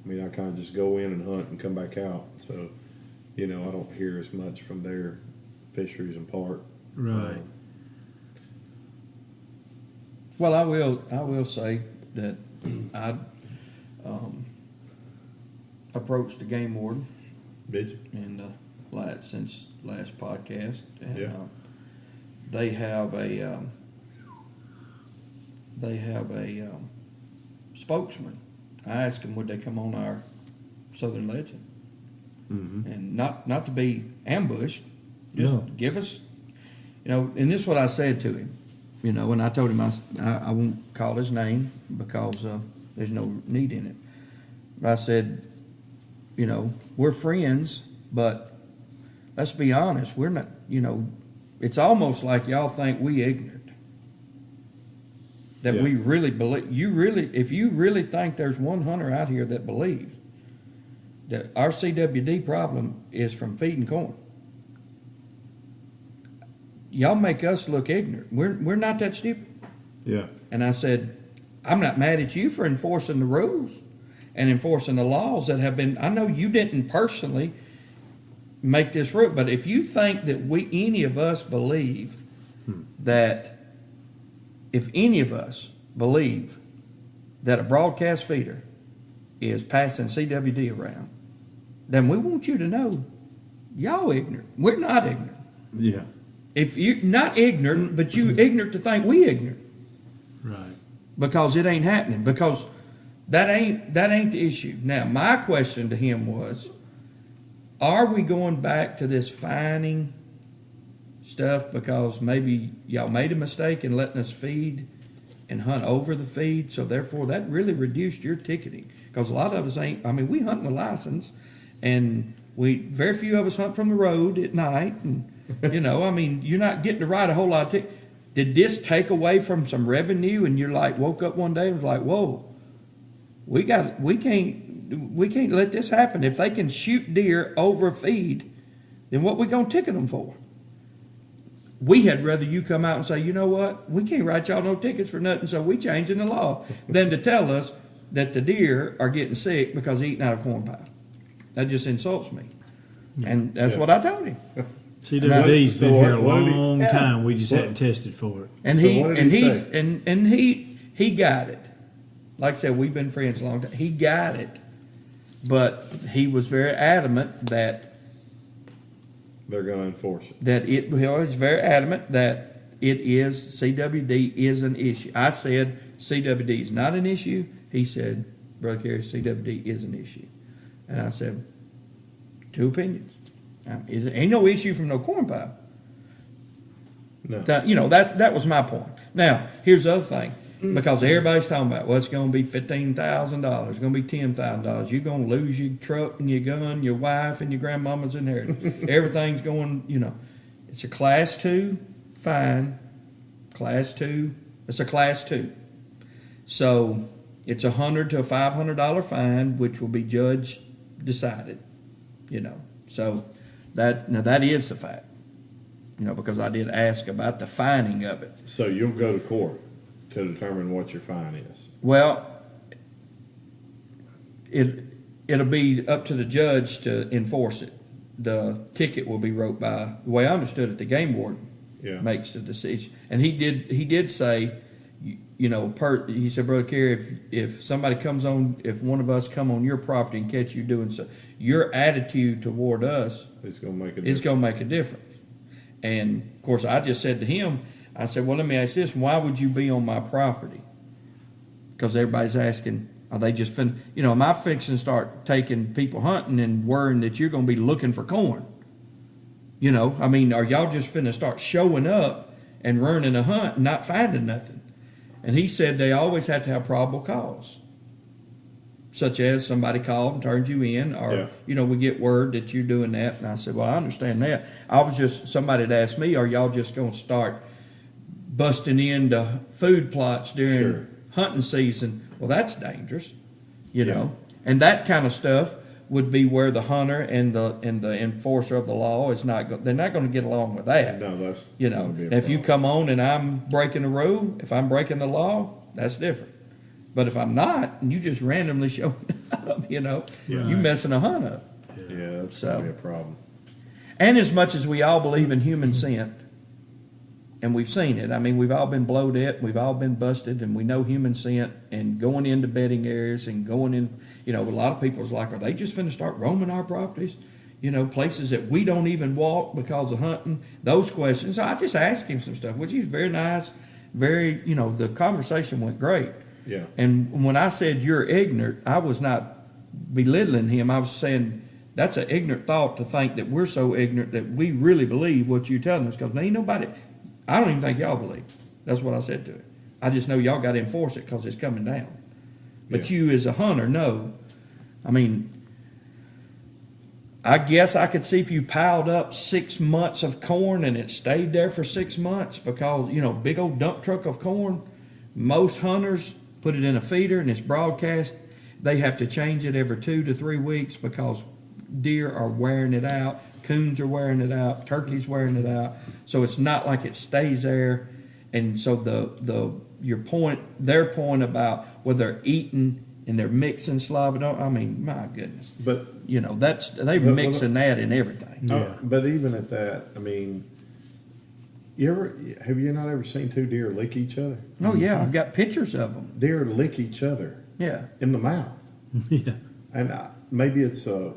I mean, I kind of just go in and hunt and come back out. So, you know, I don't hear as much from their fisheries and park. right. Well, I will say that I approached the game warden Did you? and since last podcast, and Yeah. they have a spokesman. I asked them would they come on our Southern Legend, and not to be ambushed, just No. give us, you know. And this is what I said to him, you know. And I told him I won't call his name because there's no need in it. But I said, you know, we're friends, but let's be honest, we're not. You know, it's almost like y'all think we ignorant. That Yeah. we really believe. If you really think there's one hunter out here that believes that our CWD problem is from feeding corn, y'all make us look ignorant. We're not that stupid. Yeah. And I said, I'm not mad at you for enforcing the rules and enforcing the laws that have been. I know you didn't personally make this rule, but if you think that any of us believe that, if any of us believe that a broadcast feeder is passing CWD around, then we want you to know y'all ignorant. We're not ignorant. Yeah. If you're not ignorant, but you ignorant to think we ignorant. Right. Because it ain't happening. Because that ain't the issue. Now, my question to him was, are we going back to this fining stuff because maybe y'all made a mistake in letting us feed and hunt over the feed, so therefore that really reduced your ticketing? Because a lot of us ain't. I mean, we hunt with license, and very few of us hunt from the road at night, and you know, I mean, you're not getting to ride a whole lot of tickets. Did this take away from some revenue, and you're like woke up one day and was like, whoa, we can't let this happen. If they can shoot deer over a feed, then what we gonna ticket them for? We had rather you come out and say, you know what, we can't write y'all no tickets for nothing, so we changing the law, than to tell us that the deer are getting sick because they're eating out of corn pie. That just insults me. And that's what I told him. CWD's been So here a what did he- long Yeah. time. We just hadn't tested for it. And So what did he say? he got it. Like I said, we've been friends a long time. He got it. But he was very adamant that They're going to enforce it. he was very adamant that CWD is an issue. I said CWD is not an issue. He said, Brother Kerry, CWD is an issue. And I said, two opinions. It ain't no issue from no corn pie. No. Now, you know, that was my point. Now, here's the other thing. Because everybody's talking about, well, it's going to be $15,000. It's going to be $10,000. You're going to lose your truck and your gun, your wife and your grandmama's inheritance. Everything's going, you know. It's a Class 2 fine. Class 2. It's a Class 2. So, it's $100 to a $500 fine, which will be judge decided. So that is the fact. Because I did ask about the fining of it. So you'll go to court to determine what your fine is. Well, it'll be up to the judge to enforce it. The ticket will be wrote by, the way I understood it, the game warden makes the decision. And he did say, he said, Brother Kerry, if somebody comes on, if one of us come on your property and catch you doing so, your attitude toward us It's going to make a is going to make a difference. And of course, I just said to him, I said, well, let me ask this: why would you be on my property? Because everybody's asking, are they just am I fixing to start taking people hunting and worrying that you're going to be looking for corn? Are y'all just finna start showing up and running a hunt and not finding nothing? And he said they always have to have probable cause, such as somebody called and turned you in, or we get word that you're doing that. And I said, well, I understand that. Somebody had asked me, are y'all just going to start busting into food plots during hunting season? Well, that's dangerous, know. And that kind of stuff would be where the hunter and the enforcer of the law is not. They're not going to get along with that. No, that's If you come on and I'm breaking the rule, if I'm breaking the law, that's different. But if I'm not, and you just randomly show up, you messing a hunt up. Yeah, that's going to be a problem. And as much as we all believe in human scent, and we've seen it, we've all been blowed at, we've all been busted, and we know human scent, and going into bedding areas and going in, a lot of people's like, are they just finna start roaming our properties? Places that we don't even walk because of hunting, those questions. So I just asked him some stuff, which he's very nice, very, the conversation went great. Yeah. And when I said you're ignorant, I was not belittling him. I was saying that's an ignorant thought to think that we're so ignorant that we really believe what you're telling us. Because ain't nobody, I don't even think y'all believe. That's what I said to him. I just know y'all got to enforce it because it's coming down. But you as a hunter know. I guess I could see if you piled up 6 months of corn and it stayed there for 6 months because, big old dump truck of corn, most hunters put it in a feeder and it's broadcast. They have to change it every 2 to 3 weeks because deer are wearing it out, coons are wearing it out, turkeys wearing it out. So it's not like it stays there. And so their point about whether they're eating and they're mixing slobber, my goodness. But they're mixing that in everything. Yeah. But even at that, have you not ever seen two deer lick each other? Oh yeah, I've got pictures of them. Deer lick each other. Yeah. In the mouth. Yeah. And maybe it's a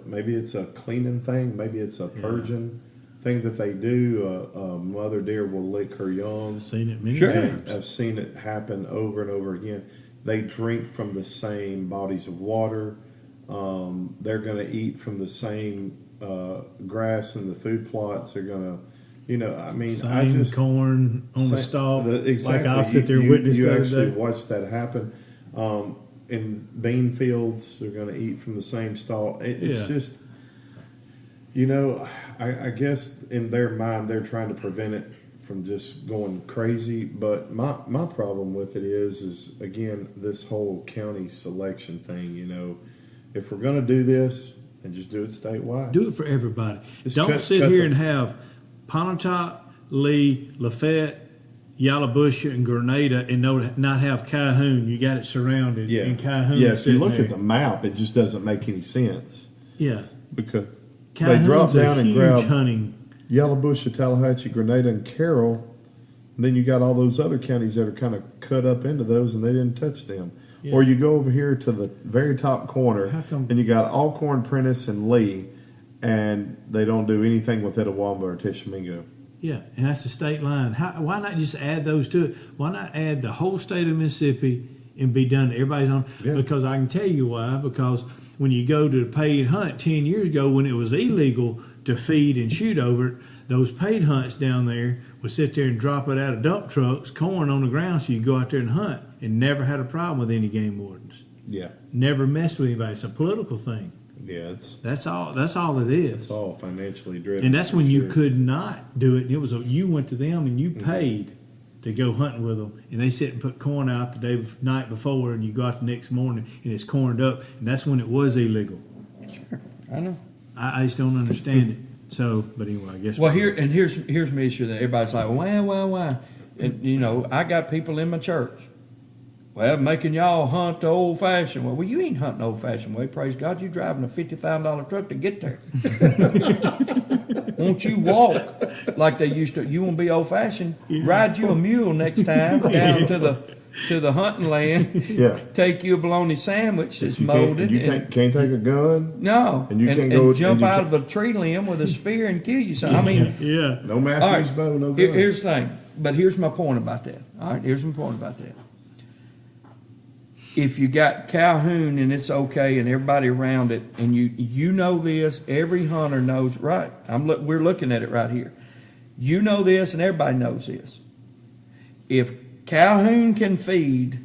cleaning thing. Maybe it's a purging thing that they do. A mother deer will lick her young. I've seen it many And times. I've seen it happen over and over again. They drink from the same bodies of water. They're going to eat from the same grass and the food plots. They're going to, same corn on the stalk. Exactly. Like I'll sit there and witness you that. actually watch that happen. In bean fields, they're going to eat from the same stalk. It's just, I guess in their mind they're trying to prevent it from just going crazy. But my problem with it is again this whole county selection thing. If we're going to do this, then just do it statewide. Do it for everybody. Just Don't cut sit here them. and have Pontotoc, Lee, Lafayette, Yalobusha, and Grenada and not have Calhoun. You got it surrounded. Yeah. And Calhoun. Yeah, if you look there. at the map, it just doesn't make any sense. Yeah. Because Calhoun's they drop down a and huge grab hunting. Yalobusha, Tallahatchie, Grenada, and Carroll. And then you got all those other counties that are kind of cut up into those, and they didn't touch them. Yeah. Or you go over here to the very top corner, How come- and you got Alcorn, Prentice, and Lee, and they don't do anything with Etowah or Tishomingo. Yeah, and that's the state line. Why not just add those to it? Why not add the whole state of Mississippi and be done? Everybody's on. Yeah. Because I can tell you why. Because when you go to the paid hunt 10 years ago, when it was illegal to feed and shoot over it, those paid hunts down there would sit there and drop it out of dump trucks, corn on the ground, so you go out there and hunt, and never had a problem with any game wardens. Yeah. Never messed with anybody. It's a political thing. Yeah, That's all it is. it's all financially driven. And that's when you Sure. could not do it. It was you went to them and you paid to go hunting with them, and they sit and put corn out night before, and you go out the next morning and it's corned up, and that's when it was illegal. Sure, I know. I just don't understand it. So, but anyway, I guess. Well, here's my issue that everybody's like, why? And I got people in my church. Well, making y'all hunt the old fashioned way. Well, you ain't hunting the old fashioned way. Praise God, you driving a $50,000 truck to get there. Won't you walk like they used to? You want to be old fashioned? Ride you a mule next time down to the hunting land. Yeah. Take you a bologna sandwich that's molded. Can't take a gun. No. And you can't go jump out of a tree limb with a spear and kill you. I mean, yeah. No Matthews bow, no gun. Here's the thing. But here's my point about that. All right. Here's my point about that. If you got Calhoun and it's okay and everybody around it, and you know this, every hunter knows, right? We're looking at it right here. You know this, and everybody knows this. If Calhoun can feed,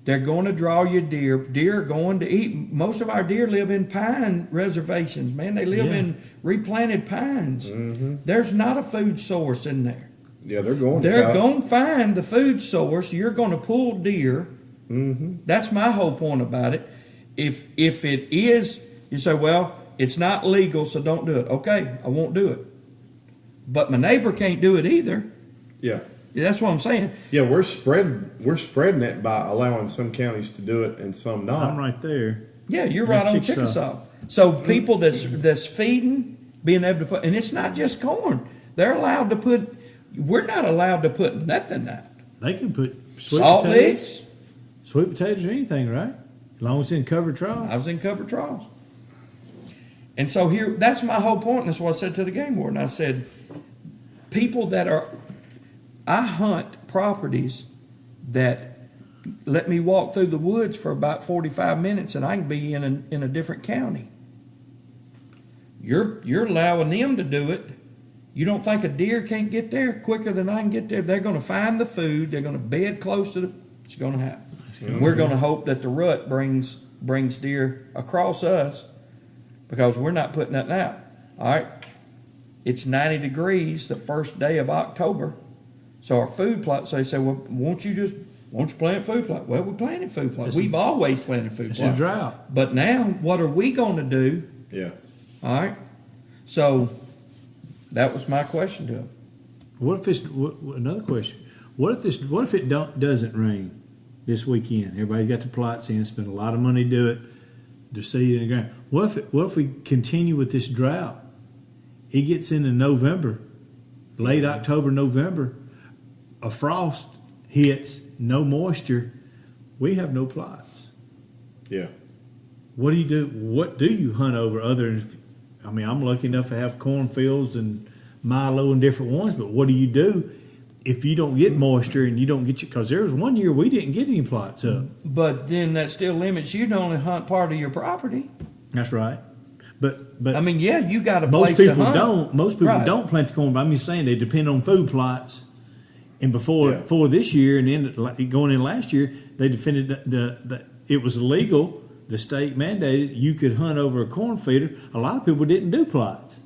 they're going to draw you deer. Deer are going to eat. Most of our deer live in pine reservations, man. They live in replanted pines. Mm-hmm. There's not a food source in there. Yeah, they're going. They're going to find the food source. You're going to pull deer. Mm-hmm. That's my whole point about it. If it is, you say, well, it's not legal, so don't do it. Okay, I won't do it. But my neighbor can't do it either. Yeah. That's what I'm saying. Yeah, we're spreading it by allowing some counties to do it and some not. I'm right there. Yeah, you're right on Chickasaw. So people that's feeding, being able to put, and it's not just corn. They're allowed to put. We're not allowed to put nothing out. They can put salt licks, sweet potatoes, or anything, right? As long as it's in covered trials. I was in covered trials. And so that's my whole point. And that's what I said to the game warden. I said, I hunt properties that let me walk through the woods for about 45 minutes and I can be in a different county. You're allowing them to do it. You don't think a deer can't get there quicker than I can get there? They're going to find the food. They're going to bed close to it's going to happen. Mm-hmm. We're going to hope that the rut brings deer across us because we're not putting nothing out. All right. It's 90 degrees the first day of October. So our food plot, so they say, well, won't you plant food plot? Well, we're planting food plot. We've always planted food plot. It's a drought. But now, what are we going to do? Yeah. All right. So that was my question to him. What if another question? What if it doesn't rain this weekend? Everybody got the plots in, spent a lot of money to do it, to seed in the ground. What if we continue with this drought? It gets into November, late October, November. A frost hits, no moisture. We have no plots. Yeah. What do you do? What do you hunt over other than? I mean, I'm lucky enough to have cornfields and milo and different ones, but what do you do if you don't get moisture and you don't get because there was one year we didn't get any plots up. But then that still limits you to only hunt part of your property. That's right. But I mean, yeah, you got a place to hunt. Most people don't plant the corn, but I'm just saying they depend on food plots. And before this year and then going in last year, they defended that it was illegal. The state mandated you could hunt over a corn feeder. A lot of people didn't do plots.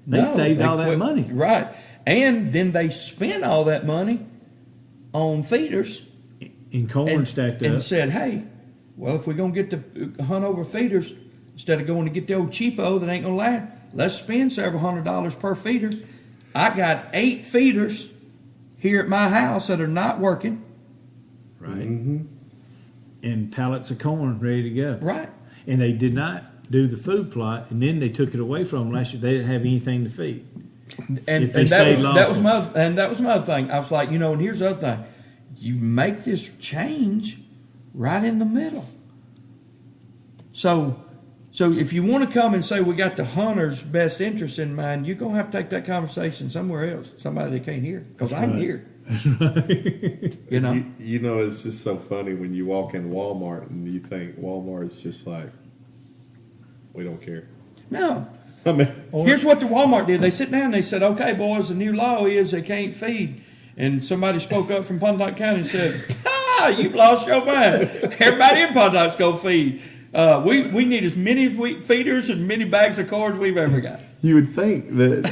They saved all that money. Right. And then they spent all that money on feeders. In corn stacked up. And said, hey, well, if we're going to get to hunt over feeders, instead of going to get the old cheapo that ain't going to last, let's spend several $100s per feeder. I got 8 feeders here at my house that are not working. Right. Mm-hmm. And pallets of corn ready to go. Right. And they did not do the food plot, and then they took it away from them last year. They didn't have anything to feed. And that was my other thing. I was like, and here's the other thing. You make this change right in the middle. So if you want to come and say we got the hunter's best interest in mind, you're going to have to take that conversation somewhere else, somebody that can't hear, because I'm here. It's just so funny when you walk in Walmart and you think Walmart's just like, we don't care. No. Here's what the Walmart did. They sit down and they said, okay, boys, the new law is they can't feed. And somebody spoke up from Pontotoc County and said, you've lost your mind. Everybody in Pontotoc's going to feed. We need as many feeders and many bags of corn as we've ever got. You would think that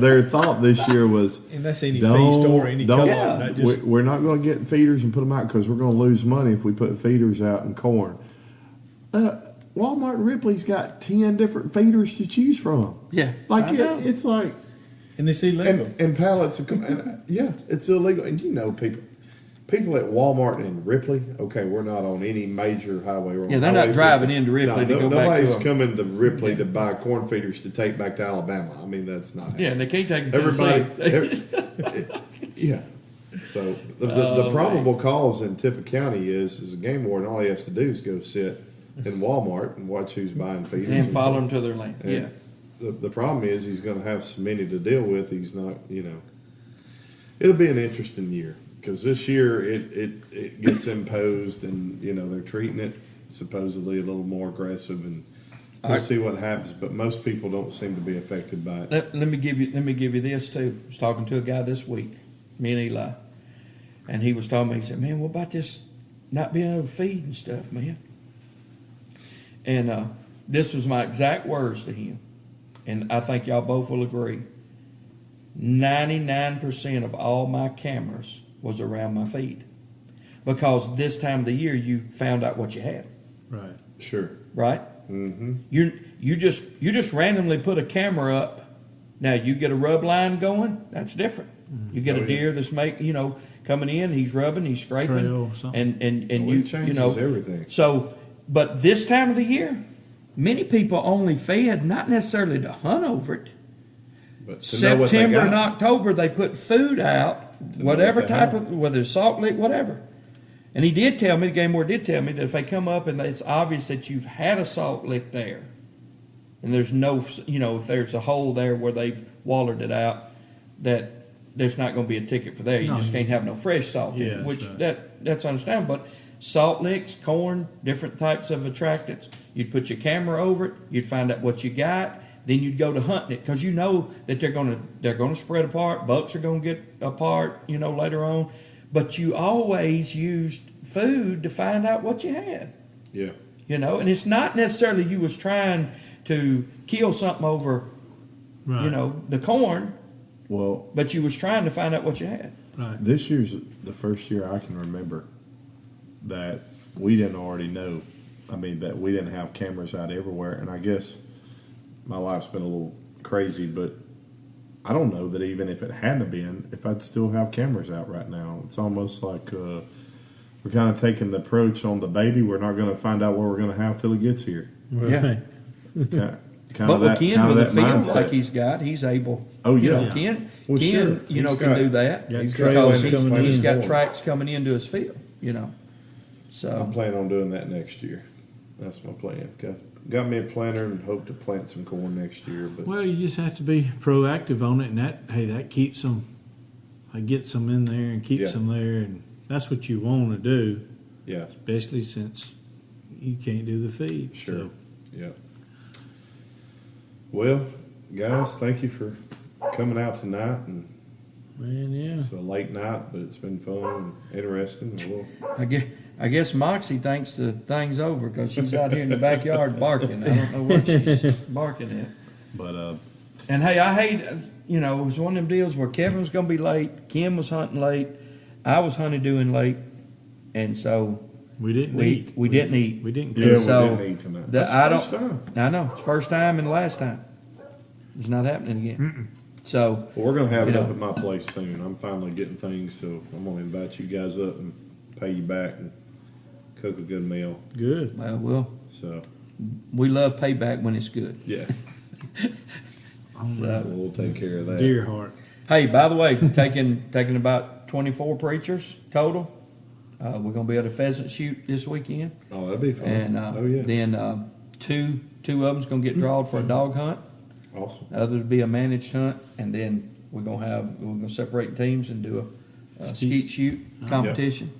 their thought this year was, And that's any feed Don't, store, any don't. co-op, not just We're not going to get feeders and put them out because we're going to lose money if we put feeders out in corn. Walmart and Ripley's got 10 different feeders to choose from. Yeah, Like I know. it's like, and it's illegal. and pallets of, yeah, it's illegal. And people at Walmart and Ripley, okay, we're not on any major highway. Yeah, they're not driving into Ripley to go back nobody's to them. coming to Ripley to buy corn feeders to take back to Alabama. I mean, that's not Yeah, and they can't take them to everybody. Yeah. So the probable cause in Tippah County is a game warden. All he has to do is go sit in Walmart and watch who's buying feeders and follow them to their land. and Yeah. The problem is he's going to have so many to deal with. He's not, it'll be an interesting year because this year it gets imposed and, they're treating it supposedly a little more aggressive and we'll see what happens. But most people don't seem to be affected by it. Let me give you this too. I was talking to a guy this week, me and Eli, and he was talking to me. He said, "Man, what about this not being able to feed and stuff, man?" And this was my exact words to him, and I think y'all both will agree. 99% of all my cameras was around my feed, because this time of the year you found out what you had, Right. Sure. right? Mm-hmm. You just randomly put a camera up. Now you get a rub line going. That's different. You get a deer that's coming in. He's rubbing. He's scraping. Trail or something. And Well, it changes everything. So, but this time of the year, many people only fed not necessarily to hunt over it. But to know what they September got. and October they put food out, know whatever what they type have. of, whether it's salt lick, whatever. And he did tell me, the game warden did tell me, that if they come up and it's obvious that you've had a salt lick there, and there's no, if there's a hole there where they've wallered it out, that there's not going to be a ticket for there. You No, just can't have no fresh salt in Yeah, it, that's which right. that's understandable. But salt licks, corn, different types of attractants, you'd put your camera over it, you'd find out what you got, then you'd go to hunting it because you know that they're going to spread apart. Bucks are going to get apart, later on. But you always used food to find out what you had. Yeah. And it's not necessarily you was trying to kill something over, Right. the corn, Well, but you was trying to find out what you had. Right. this year's the first year I can remember that we didn't already know. I mean, that we didn't have cameras out everywhere. And I guess my life's been a little crazy, but I don't know that even if it hadn't been, if I'd still have cameras out right now. It's almost like we're kind of taking the approach on the baby. We're not going to find out what we're going to have till it gets here. Right. Kind But of with that, Ken, kind of with the that field mindset. like he's got, he's able. Oh, yeah. Ken, Well, sure. Ken, He's can got- do that got because trails he's coming in. got tracks coming into his field. I'm So planning on doing that next year. That's my plan. Got me a planter and hope to plant some corn next year. But Well, you just have to be proactive on it, and that keeps them. It gets them in there and keeps Yeah. them there, and that's what you want to do, yeah, especially since you can't do the feed. sure. So, Yeah. Well, guys, thank you for coming out tonight. And man, yeah. it's a late night, but it's been fun and interesting. And we'll, I guess Moxie thinks the thing's over because she's out here in the backyard barking. I don't know what she's barking at. but And hey, I hate, it was one of them deals where Kevin was going to be late, Kim was hunting late, I was honeydew late, and so We didn't we eat. didn't eat. We didn't yeah, cook. we So, didn't eat tonight. the- That's I the don't- first time. I know, it's the first time and the last time. It's not happening again. So, Well, we're gonna have it You up know. at my place soon. I'm finally getting things, so I'm gonna invite you guys up and pay you back and cook a good meal. Good. well, So we love payback when it's good. yeah, So, we'll take care of that. Deer heart. hey, by the way, taking about 24 preachers total. We're going to be at a pheasant shoot this weekend. Oh, that'd be fun. And oh yeah, then two of them's going to get drawed for a dog hunt. awesome. The others will be a managed hunt, and then we're gonna separate teams and do a skeet shoot competition.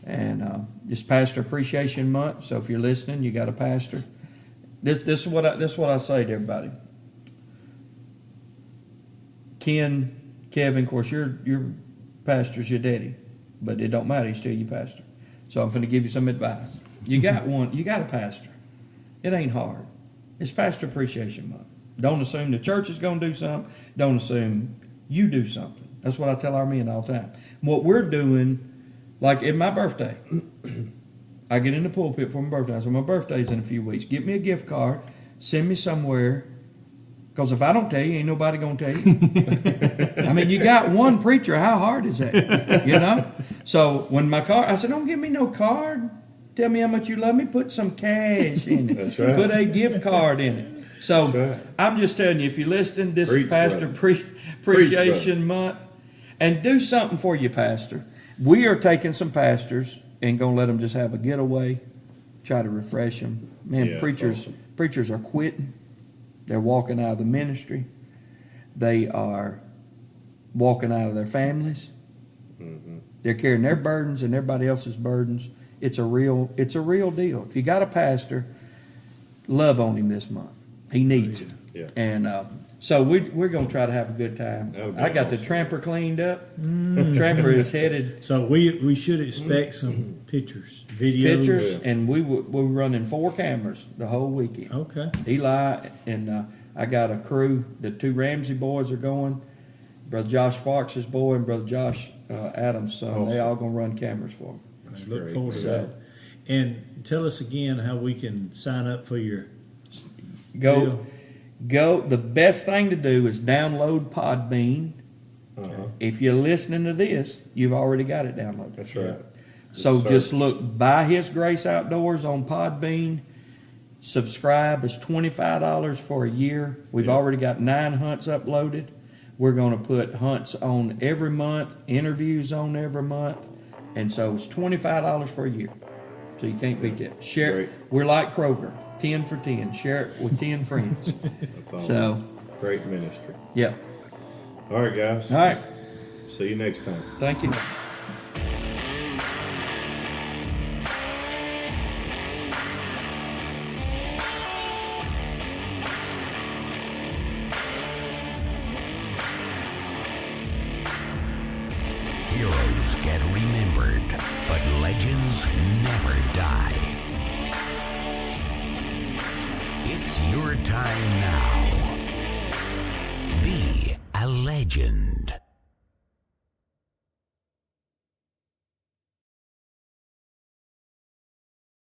And it's Pastor Appreciation Month, so if you're listening, you got a pastor. This is what I say to everybody. Ken, Kevin, of course, your pastor's your daddy, but it don't matter. He's still your pastor. So I'm going to give you some advice. You got one. You got a pastor. It ain't hard. It's Pastor Appreciation Month. Don't assume the church is going to do something. Don't assume you do something. That's what I tell our men all the time. What we're doing, like at my birthday, I get in the pulpit for my birthday. So my birthday's in a few weeks. Get me a gift card. Send me somewhere. Because if I don't tell you, ain't nobody going to tell you. I mean, you got one preacher. How hard is that? You know? So when my card, I said, don't give me no card. Tell me how much you love me. Put some cash in it. That's right. Put a gift card in it. So That's right. I'm just telling you, if you're listening, this Preach, is Pastor brother. Appreciation Month. And do something for you, Pastor. We are taking some pastors and going to let them just have a getaway, try to refresh them. Man, Yeah, preachers are quitting. They're walking out of the ministry. They are walking out of their families. Mm-hmm. They're carrying their burdens and everybody else's burdens. It's a real deal. If you got a pastor, love on him this month. He needs it. Yeah. And so we're going to try to have a good time. That'll be I got the awesome. Tramper cleaned up. Tramper is headed So we should expect some pictures, videos. pictures, and we're running 4 cameras the whole weekend. Okay. Eli and I got a crew. The 2 Ramsey boys are going. Brother Josh Sparks' boy and Brother Josh Adams' son. They Awesome. all going to run cameras for them. I look great. forward to So- that. And tell us again how we can sign up for your Go. The best thing to do is download Podbean. Uh-huh. If you're listening to this, you've already got it downloaded. That's right. So Search. just look By His Grace Outdoors on Podbean. Subscribe. It's $25 for a year. We've Yeah. already got 9 hunts uploaded. We're going to put hunts on every month, interviews on every month. And so it's $25 for a year. So you can't beat that. Share. Great. We're like Kroger, 10 for 10. Share it with 10 friends. That's awesome. So, Great ministry. yeah. All right, guys. All right. See you next time. Thank you. Heroes get remembered, but legends never die. It's your time now. Be a legend.